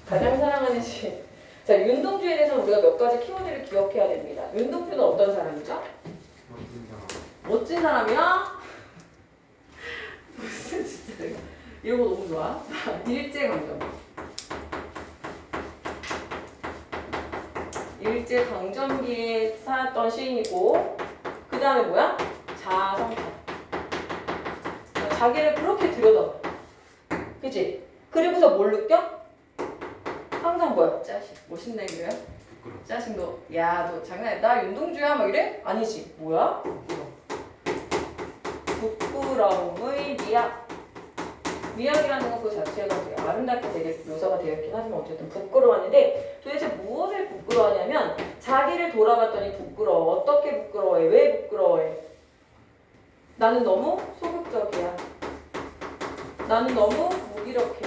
A: 가장 사랑하는 시인. 자, 윤동주에 대해서는 우리가 몇 가지 키워드를 기억해야 됩니다. 윤동주는 어떤 사람이죠? 멋진 사람이야? 무슨 진짜 내가 이런 거 너무 좋아. 일제강점. 일제강점기에 살았던 시인이고 그 다음에 뭐야? 자성찰. 자기를 그렇게 들여다봐. 그치? 그리고서 뭘 느껴? 항상 뭐야? 짜식. 멋있네 그래요? 짜식 너, 야 너 장난해. 나 윤동주야 막 이래? 아니지. 뭐야? 부끄러움의 미학. 미학이라는 건 그 자체가 되게 아름답게 되게 묘사가 되어 있긴 하지만 어쨌든 부끄러워하는데 도대체 무엇을 부끄러워하냐면 자기를 돌아봤더니 부끄러워. 어떻게 부끄러워해? 왜 부끄러워해? 나는 너무 소극적이야. 나는 너무 무기력해.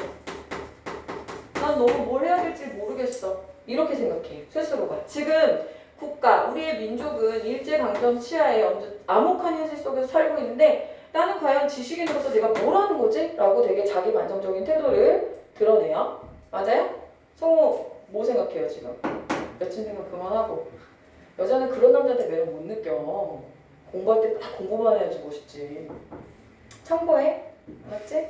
A: 난 너무 뭘 해야 될지 모르겠어. 이렇게 생각해. 스스로가. 지금 국가, 우리의 민족은 일제강점 치하에 암흑한 현실 속에서 살고 있는데 나는 과연 지식인으로서 내가 뭘 하는 거지? 라고 되게 자기 만족적인 태도를 드러내요. 맞아요? 성우 뭐 생각해요 지금? 여친 생각 그만하고. 여자는 그런 남자한테 매력 못 느껴. 공부할 때 딱 공부만 해야지 멋있지. 참고해. 맞지?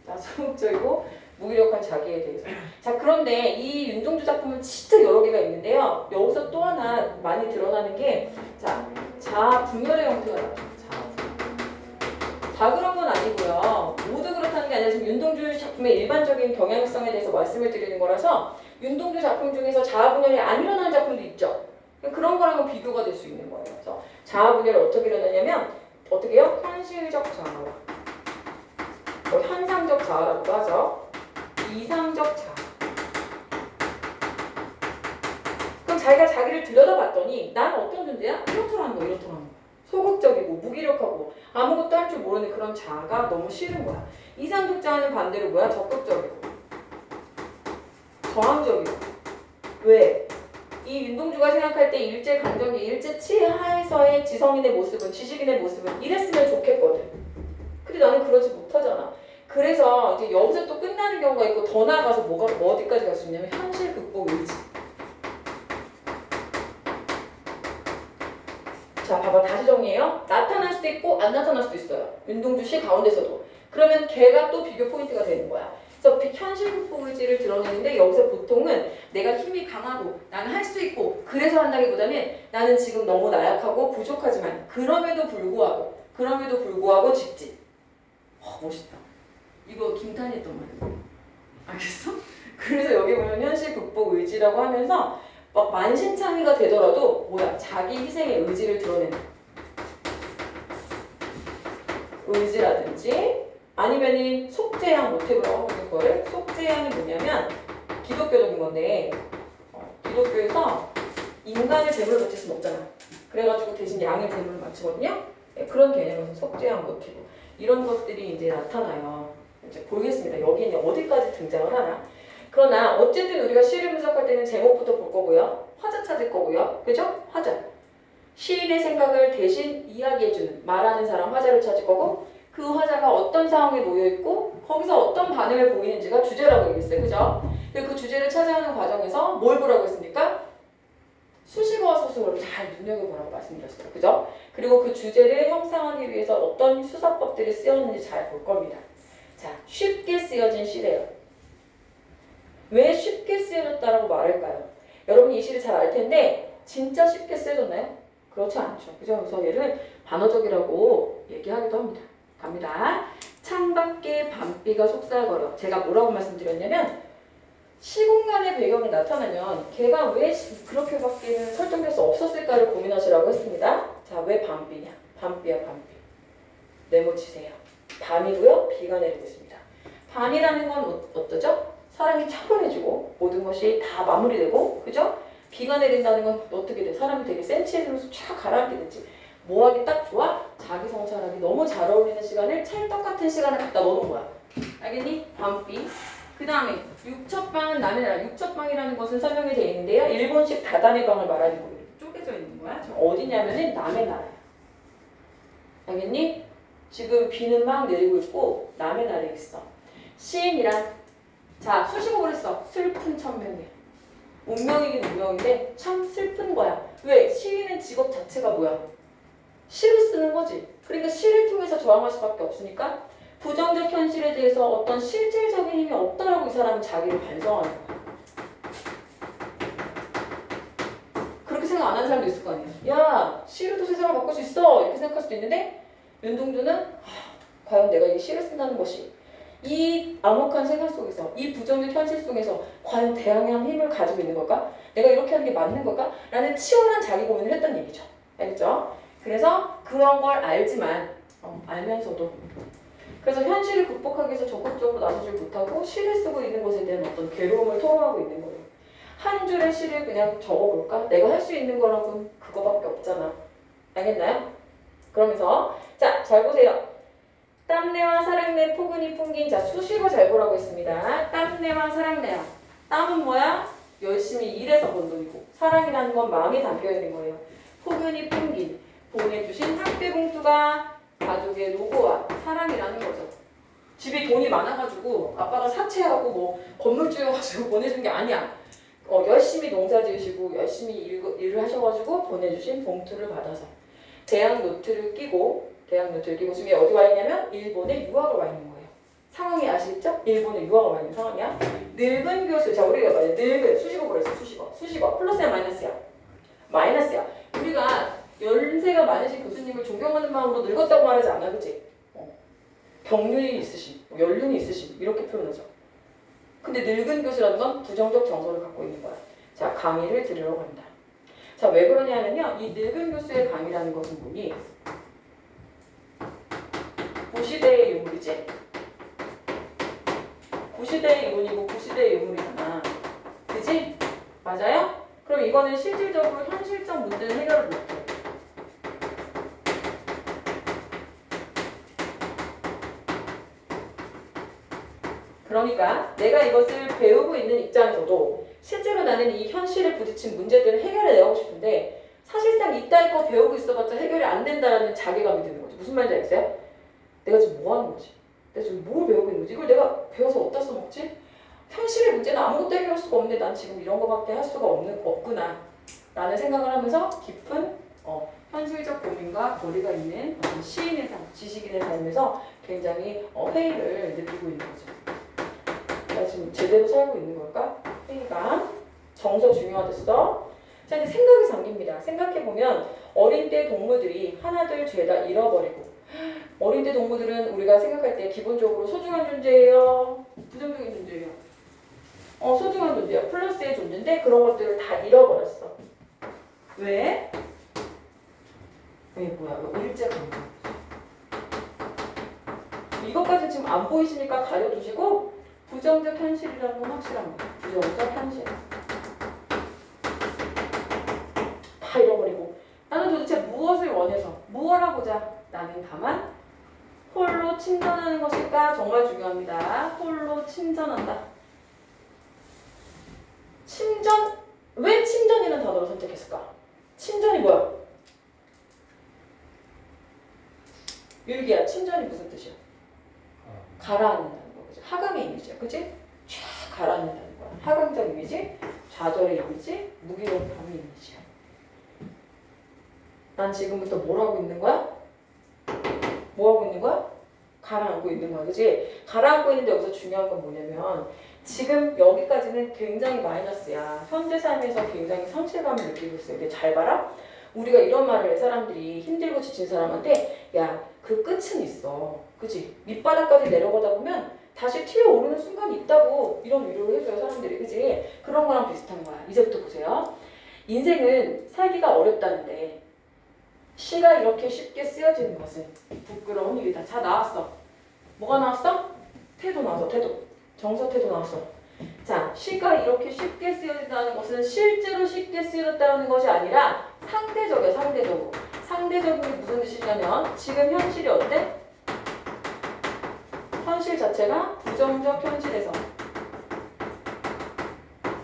A: 나 소극적이고 무기력한 자기에 대해서. 자, 그런데 이 윤동주 작품은 진짜 여러 개가 있는데요. 여기서 또 하나 많이 드러나는 게 자아 분열의 형태가 나죠. 다 그런 건 아니고요. 모두 그렇다는 게 아니라 지금 윤동주 작품의 일반적인 경향성에 대해서 말씀을 드리는 거라서 윤동주 작품 중에서 자아 분열이 안 일어나는 작품도 있죠. 그런 거랑은 비교가 될 수 있는 거예요. 그래서 자아 분열이 어떻게 일어나냐면 어떻게 해요? 현실적 자아, 현상적 자아라고도 하죠. 이상적 자아. 그럼 자기가 자기를 들여다봤더니 난 어떤 존재야? 이렇더라는 거야. 이렇더라는 거야. 소극적이고 무기력하고 아무것도 할 줄 모르는 그런 자아가 너무 싫은 거야. 이상적 자아는 반대로 뭐야? 적극적이고 저항적이고. 왜? 이 윤동주가 생각할 때 일제강점기, 일제치하에서의 지성인의 모습은, 지식인의 모습은 이랬으면 좋겠거든. 근데 나는 그러지 못하잖아. 그래서 이제 여기서 또 끝나는 경우가 있고 더 나아가서 뭐 어디까지 갈 수 있냐면 현실 극복 의지. 자, 봐봐. 다시 정리해요. 나타날 수도 있고 안 나타날 수도 있어요. 윤동주 시 가운데서도. 그러면 걔가 또 비교 포인트가 되는 거야. 그래서 현실 극복 의지를 드러내는데 여기서 보통은 내가 힘이 강하고 나는 할 수 있고 그래서 한다기보다는 나는 지금 너무 나약하고 부족하지만 그럼에도 불구하고 직진. 멋있다. 이거 김탄이 했던 말이야. 알겠어? 그래서 여기 보면 현실 극복 의지라고 하면서 막 만신창이가 되더라도 뭐야? 자기 희생의 의지를 드러내는 의지라든지 아니면은 속죄양 모티브라고 하는 거를 속죄양이 뭐냐면 기독교적인 건데 기독교에서 인간을 제물로 바칠 수는 없잖아. 그래가지고 대신 양을 제물로 바치거든요. 네, 그런 개념에서 속죄양 모티브 이런 것들이 이제 나타나요. 이제 보겠습니다. 여기 이제 어디까지 등장을 하나. 그러나 어쨌든 우리가 시를 분석할 때는 제목부터 볼 거고요. 화자 찾을 거고요. 그죠? 화자. 시인의 생각을 대신 이야기해주는 말하는 사람 화자를 찾을 거고 그 화자가 어떤 상황에 놓여있고 거기서 어떤 반응을 보이는지가 주제라고 얘기했어요. 그죠? 그리고 그 주제를 찾아가는 과정에서 뭘 보라고 했습니까? 수식어와 서술어를 잘 눈여겨보라고 말씀드렸어요. 그죠? 그리고 그 주제를 형상하기 위해서 어떤 수사법들이 쓰였는지 잘 볼 겁니다. 자, 쉽게 쓰여진 시래요. 왜 쉽게 쓰여졌다라고 말할까요? 여러분 이 시를 잘 알 텐데 진짜 쉽게 쓰여졌나요? 그렇지 않죠. 그죠? 그래서 얘를 반어적이라고 얘기하기도 합니다. 갑니다. 창밖에 밤비가 속삭거려. 제가 뭐라고 말씀드렸냐면 시공간의 배경이 나타나면 걔가 왜 그렇게밖에는 설정될 수 없었을까를 고민하시라고 했습니다. 자, 왜 밤비냐? 밤비야 밤비. 네모치세요. 밤이고요. 비가 내리고 있습니다. 밤이라는 건 어떠죠? 사람이 차분해지고 모든 것이 다 마무리되고 그죠? 비가 내린다는 건 어떻게 돼? 사람이 되게 센치해지면서 쫙 가라앉게 되지. 뭐하기 딱 좋아? 자기 성찰하기 너무 잘 어울리는 시간을 찰떡 같은 시간을 갖다 넣어놓은 거야. 알겠니? 밤비. 그 다음에 육첩방은 남의 나라. 육첩방이라는 것은 설명이 되어 있는데요. 일본식 다단의 방을 말하는 거예요. 쪼개져 있는 거야. 어디냐면은 남의 나라야. 알겠니? 지금 비는 막 내리고 있고 남의 나라에 있어. 시인이란 자 수식어를 써. 슬픈 천명이야. 운명이긴 운명인데 참 슬픈 거야. 왜? 시인의 직업 자체가 뭐야? 시를 쓰는 거지. 그러니까 시를 통해서 저항할 수밖에 없으니까 부정적 현실에 대해서 어떤 실질적인 힘이 없다라고 이 사람은 자기를 반성하는 거야. 그렇게 생각 안 하는 사람도 있을 거 아니야. 야, 시로도 세상을 바꿀 수 있어. 이렇게 생각할 수도 있는데 윤동주는 과연 내가 이 시를 쓴다는 것이 이 암흑한 세상 속에서 이 부정적 현실 속에서 과연 다양한 힘을 가지고 있는 걸까? 내가 이렇게 하는 게 맞는 걸까? 라는 치열한 자기 고민을 했던 얘기죠. 알겠죠? 그래서 그런 걸 알지만 알면서도 그래서 현실을 극복하기 위해서 적극적으로 나서질 못하고 시를 쓰고 있는 것에 대한 어떤 괴로움을 토로하고 있는 거예요. 한 줄의 시를 그냥 적어볼까? 내가 할 수 있는 거라고는 그거밖에 없잖아. 알겠나요? 그러면서 자, 잘 보세요. 땀내와 사랑내 포근히 풍긴 자 수식어 잘 보라고 했습니다. 땀내와 사랑내야. 땀은 뭐야? 열심히 일해서 번 돈이고 사랑이라는 건 마음이 담겨있는 거예요. 포근히 풍긴 보내주신 학비 봉투가 가족의 노고와 사랑이라는 거죠. 집에 돈이 많아가지고 아빠가 사채하고 뭐 건물주여가지고 보내준 게 아니야. 열심히 농사 지으시고 열심히 일을 하셔가지고 보내주신 봉투를 받아서 대학 노트를 끼고 지금 어디 와 있냐면 일본에 유학을 와 있는 거예요. 상황이 아시겠죠? 일본에 유학을 와 있는 상황이야. 늙은 교수, 자 우리가 말해 늙은 수식어 그랬어. 수식어 플러스야 마이너스야. 우리가 연세가 많으신 교수님을 존경하는 마음으로 늙었다고 말하지 않아, 그치? 경륜이 있으신, 연륜이 있으신 이렇게 표현하죠. 근데 늙은 교수라는 건 부정적 정서를 갖고 있는 거야. 자, 강의를 들으러 간다. 자, 왜 그러냐면요. 이 늙은 교수의 강의라는 것은 뭐니? 구시대의 유물이지? 구시대의 이론이고 구시대의 유물이잖아. 그지? 맞아요? 그럼 이거는 실질적으로 현실적 문제는 해결을 못해. 그러니까 내가 이것을 배우고 있는 입장에서도 실제로 나는 이 현실에 부딪힌 문제들을 해결해 내고 싶은데 사실상 이따위 거 배우고 있어봤자 해결이 안 된다는 자괴감이 드는 거지. 무슨 말인지 알겠어요? 내가 지금 뭐 하는 거지? 내가 지금 뭘 배우고 있는 거지? 이걸 내가 배워서 어디다 써먹지? 현실의 문제는 아무것도 해결할 수가 없는데 난 지금 이런 거밖에 할 수가 없구나 라는 생각을 하면서 깊은 현실적 고민과 거리가 있는 시인의 삶, 지식인의 삶에서 굉장히 회의를 느끼고 있는 거죠. 나 지금 제대로 살고 있는 걸까? 회의가 정서 중요하댔어. 자, 이제 생각이 잠깁니다. 생각해보면 어린 때 동물들이 하나둘 죄다 잃어버리고 어린 때 동물들은 우리가 생각할 때 기본적으로 소중한 존재예요? 부정적인 존재예요? 소중한 존재예요. 플러스의 존재인데 그런 것들을 다 잃어버렸어. 왜? 뭐야? 왜 일제가 안 보여? 이것까지 지금 안 보이시니까 가려두시고 부정적 현실이라는 건 확실한 거예요. 부정적 현실. 다 잃어버리고 나는 도대체 무엇을 원해서 무엇 하고자 나는 다만 홀로 침전하는 것일까? 정말 중요합니다. 홀로 침전한다. 침전? 왜 침전이라는 단어를 선택했을까? 침전이 뭐야? 율기야, 침전이 무슨 뜻이야? 가라앉는다는 거, 그치? 하강의 이미지야, 그치? 쫙 가라앉는다는 거야. 하강적 이미지, 좌절의 이미지, 무기력함의 이미지야. 난 지금부터 뭘 하고 있는 거야? 뭐 하고 있는 거야? 가라앉고 있는 거야, 그치? 가라앉고 있는데 여기서 중요한 건 뭐냐면 지금 여기까지는 굉장히 마이너스야. 현재 삶에서 굉장히 상실감을 느끼고 있어. 근데 잘 봐라. 우리가 이런 말을 해. 사람들이 힘들고 지친 사람한테 야, 그 끝은 있어. 그치? 밑바닥까지 내려가다 보면 다시 튀어오르는 순간이 있다고 이런 위로를 해줘요. 사람들이. 그치? 그런 거랑 비슷한 거야. 이제부터 보세요. 인생은 살기가 어렵다는데 시가 이렇게 쉽게 쓰여지는 것은 부끄러운 일이다. 자, 나왔어. 뭐가 나왔어? 태도 나왔어. 태도. 정서 태도 나왔어. 자, 시가 이렇게 쉽게 쓰여진다는 것은 실제로 쉽게 쓰여졌다는 것이 아니라 상대적이야. 상대적으로. 상대적인 게 무슨 뜻이냐면 지금 현실이 어때? 현실 자체가 부정적 현실에서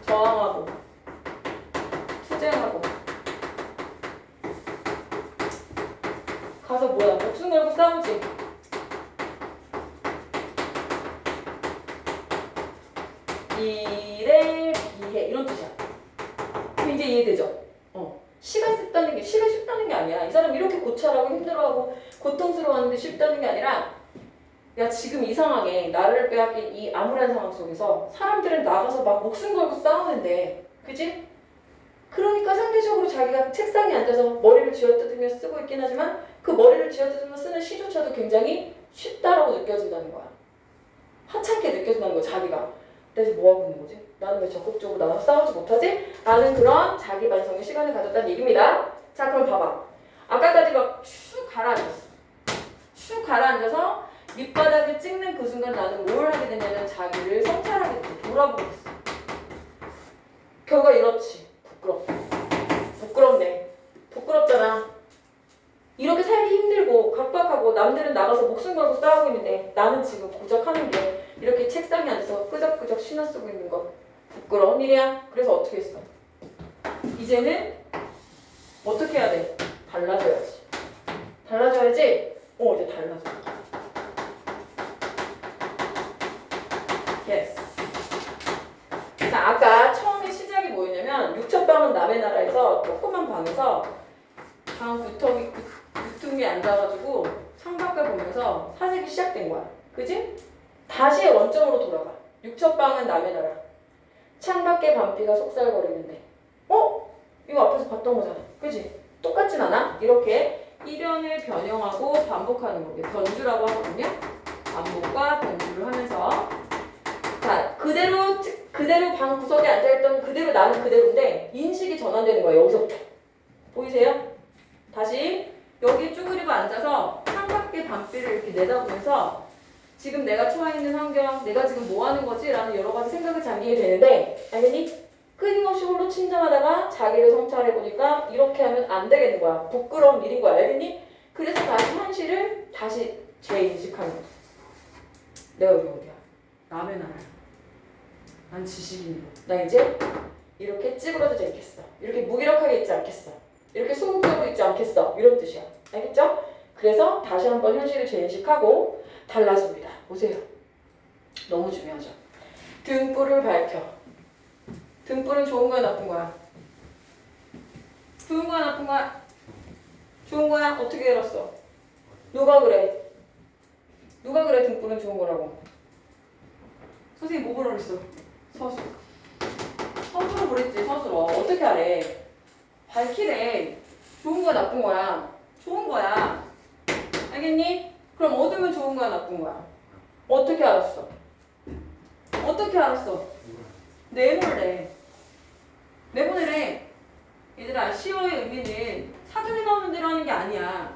A: 저항하고 투쟁하고 가서 뭐야? 목숨 걸고 싸우지. 일에 비해 이런 뜻이야. 그럼 이제 이해되죠? 시가 쉽다는 게 아니야. 이 사람 이렇게 고찰하고 힘들어하고 고통스러워하는데 쉽다는 게 아니라 야, 지금 이상하게 나를 빼앗긴 이 암울한 상황 속에서 사람들은 나가서 막 목숨 걸고 싸우는데 그치? 그러니까 상대적으로 자기가 책상에 앉아서 머리를 쥐어뜯으며 쓰고 있긴 하지만 그 머리를 쥐어뜯으며 쓰는 시조차도 굉장히 쉽다라고 느껴진다는 거야. 하찮게 느껴진다는 거야. 자기가. 내가 지금 뭐하고 있는 거지? 나는 왜 적극적으로 나와서 싸우지 못하지? 라는 그런 자기 반성의 시간을 가졌다는 얘기입니다. 자, 그럼 봐봐. 아까까지 막 쭉 가라앉았어. 쭉 가라앉아서 밑바닥을 찍는 그 순간 나는 뭘 하게 되냐면 자기를 성찰하게 돼. 돌아보고 있어. 결과 이렇지. 부끄럽네. 부끄럽잖아. 이렇게 살기 힘들고 각박하고 남들은 나가서 목숨 걸고 싸우고 있는데 나는 지금 고작 하는 게 이렇게 책상에 앉아서 끄적끄적 신어 쓰고 있는 거 부끄러운 일이야. 그래서 어떻게 했어? 이제는 어떻게 해야 돼? 달라져야지. 달라져야지? 이제 달라져. yes. 자, 아까 처음에 시작이 뭐였냐면 육첩방은 남의 나라에서 조그만 방에서 방 구퉁이 앉아가지고 창밖을 보면서 사색이 시작된 거야. 그지? 다시 원점으로 돌아가. 육첩방은 남의 나라. 창밖에 밤비가 속살거리는데 이거 앞에서 봤던 거잖아. 그지? 똑같진 않아? 이렇게 일연을 변형하고 반복하는 거게 변주라고 하거든요. 반복과 변주를 하면서 자, 그대로 방 구석에 앉아있던 그대로 나는 그대로인데 인식이 전환되는 거예요. 여기서부터. 보이세요? 다시 여기 쭈그리고 앉아서 창밖에 밤비를 이렇게 내다보면서 지금 내가 처해 있는 환경, 내가 지금 뭐 하는 거지? 라는 여러 가지 생각에 잠기게 되는데 알겠니? 끊임없이 홀로 침잠하다가 자기를 성찰해보니까 이렇게 하면 안 되겠는 거야. 부끄러운 일인 거야. 알겠니? 그래서 다시 현실을 다시 재인식하는 거야. 내가 여기 어디야? 남의 나라야. 난 지식인이고. 나 이제 이렇게 찌그러져 있겠어. 이렇게 무기력하게 있지 않겠어. 이렇게 소극적으로 있지 않겠어. 이런 뜻이야. 알겠죠? 그래서 다시 한번 현실을 재인식하고 달라집니다. 보세요. 너무 중요하죠. 등불을 밝혀. 등불은 좋은 거야, 나쁜 거야? 좋은 거야, 나쁜 거야? 좋은 거야? 어떻게 알았어? 누가 그래? 누가 그래 등불은 좋은 거라고? 선생님 뭐 보라고 했어? 서술. 서술을 보랬지, 서술어. 어떻게 하래? 밝히래. 좋은 거야, 나쁜 거야? 좋은 거야. 알겠니? 그럼 어두면 좋은 거야, 나쁜 거야? 어떻게 알았어? 어떻게 알았어? 내몰래. 내보내래. 얘들아, 시어의 의미는 사전에 나오는 대로 하는 게 아니야.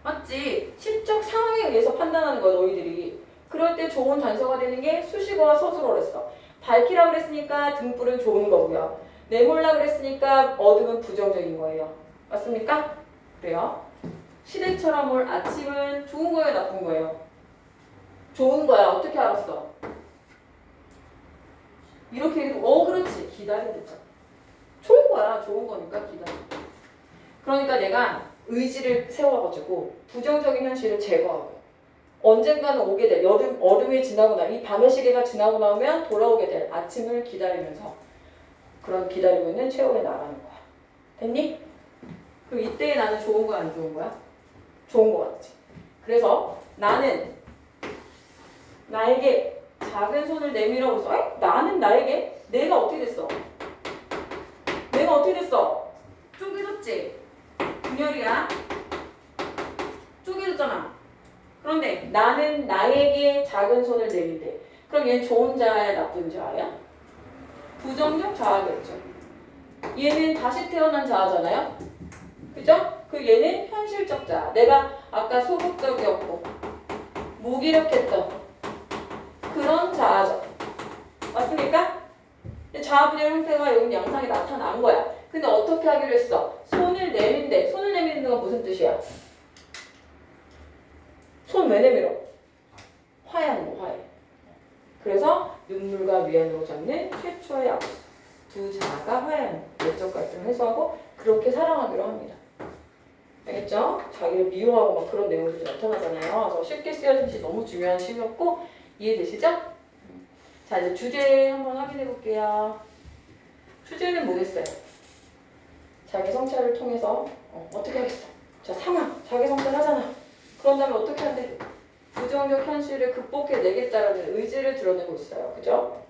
A: 맞지? 시적 상황에 의해서 판단하는 거야, 너희들이. 그럴 때 좋은 단서가 되는 게 수식어와 서술어랬어. 밝히라고 그랬으니까 등불은 좋은 거고요. 내몰라 그랬으니까 어둠은 부정적인 거예요. 맞습니까? 그래요. 시대처럼 올 아침은 좋은 거예요, 나쁜 거예요? 좋은 거야. 어떻게 알았어? 이렇게 해도 그렇지. 기다린댔죠. 좋은 거야. 좋은 거니까 기다려. 그러니까 내가 의지를 세워가지고 부정적인 현실을 제거하고 언젠가는 오게 될 어둠이 지나고 나면 이 밤의 시계가 지나고 나면 돌아오게 될 아침을 기다리면서 그런 기다리고 있는 최후에 나가는 거야. 됐니? 그럼 이때 나는 좋은 거야, 안 좋은 거야? 좋은 거 같지. 그래서 나는 나에게 작은 손을 내밀어 보서 나는 나에게 내가 어떻게 됐어? 내가 어떻게 됐어? 쪼개졌지? 분열이야. 쪼개졌잖아. 그런데 나는 나에게 작은 손을 내밀대. 그럼 얘는 좋은 자아야, 나쁜 자아야? 부정적 자아겠죠. 얘는 다시 태어난 자아잖아요. 그죠? 그 얘는 현실적 자아. 내가 아까 소극적이었고 무기력했던 그런 자아죠. 맞습니까? 자아 분열 형태가 여기 양상에 나타난 거야. 근데 어떻게 하기로 했어? 손을 내민대. 손을 내미는 건 무슨 뜻이야? 손 왜 내밀어? 화해하는 거, 화해. 그래서 눈물과 위안으로 잡는 최초의 악수. 두 자아가 화해하는 내적 갈등을 해소하고 그렇게 사랑하기로 합니다. 알겠죠? 자기를 미워하고 막 그런 내용들이 나타나잖아요. 그래서 쉽게 쓰여진 시 너무 중요한 시였고 이해되시죠? 자, 이제 주제 한번 확인해 볼게요. 주제는 뭐겠어요? 자기 성찰을 통해서 어떻게 하겠어? 자, 상황. 자기 성찰 하잖아. 그런 다음에 어떻게 한대? 부정적 현실을 극복해내겠다라는 의지를 드러내고 있어요. 그죠?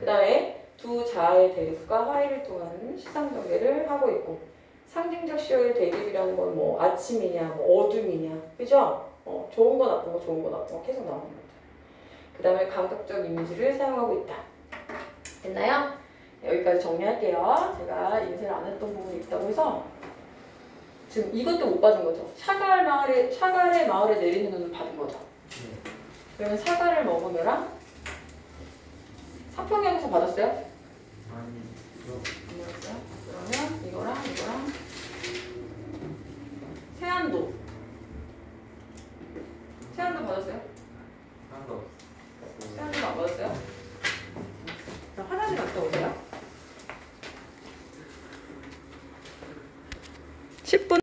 A: 그 다음에 두 자아의 대립과 화해를 통하는 시상 전개를 하고 있고 상징적 시효의 대립이라는 건 뭐 아침이냐, 뭐 어둠이냐, 그죠? 좋은 거 나쁜 거, 좋은 거 나쁜 거 계속 나오는 겁니다. 그 다음에 감각적 이미지를 사용하고 있다. 됐나요? 여기까지 정리할게요. 제가 인쇄를 안 했던 부분이 있다고 해서 지금 이것도 못 받은 거죠. 샤갈의 마을에 내리는 눈을 받은 거죠. 그러면 사과를 먹으며라 사평역에서 받았어요?
B: 아니,
A: 그러면 이거랑 세안도 받았어요?
B: 하나도 없어.
A: 세안도 안 받았어요?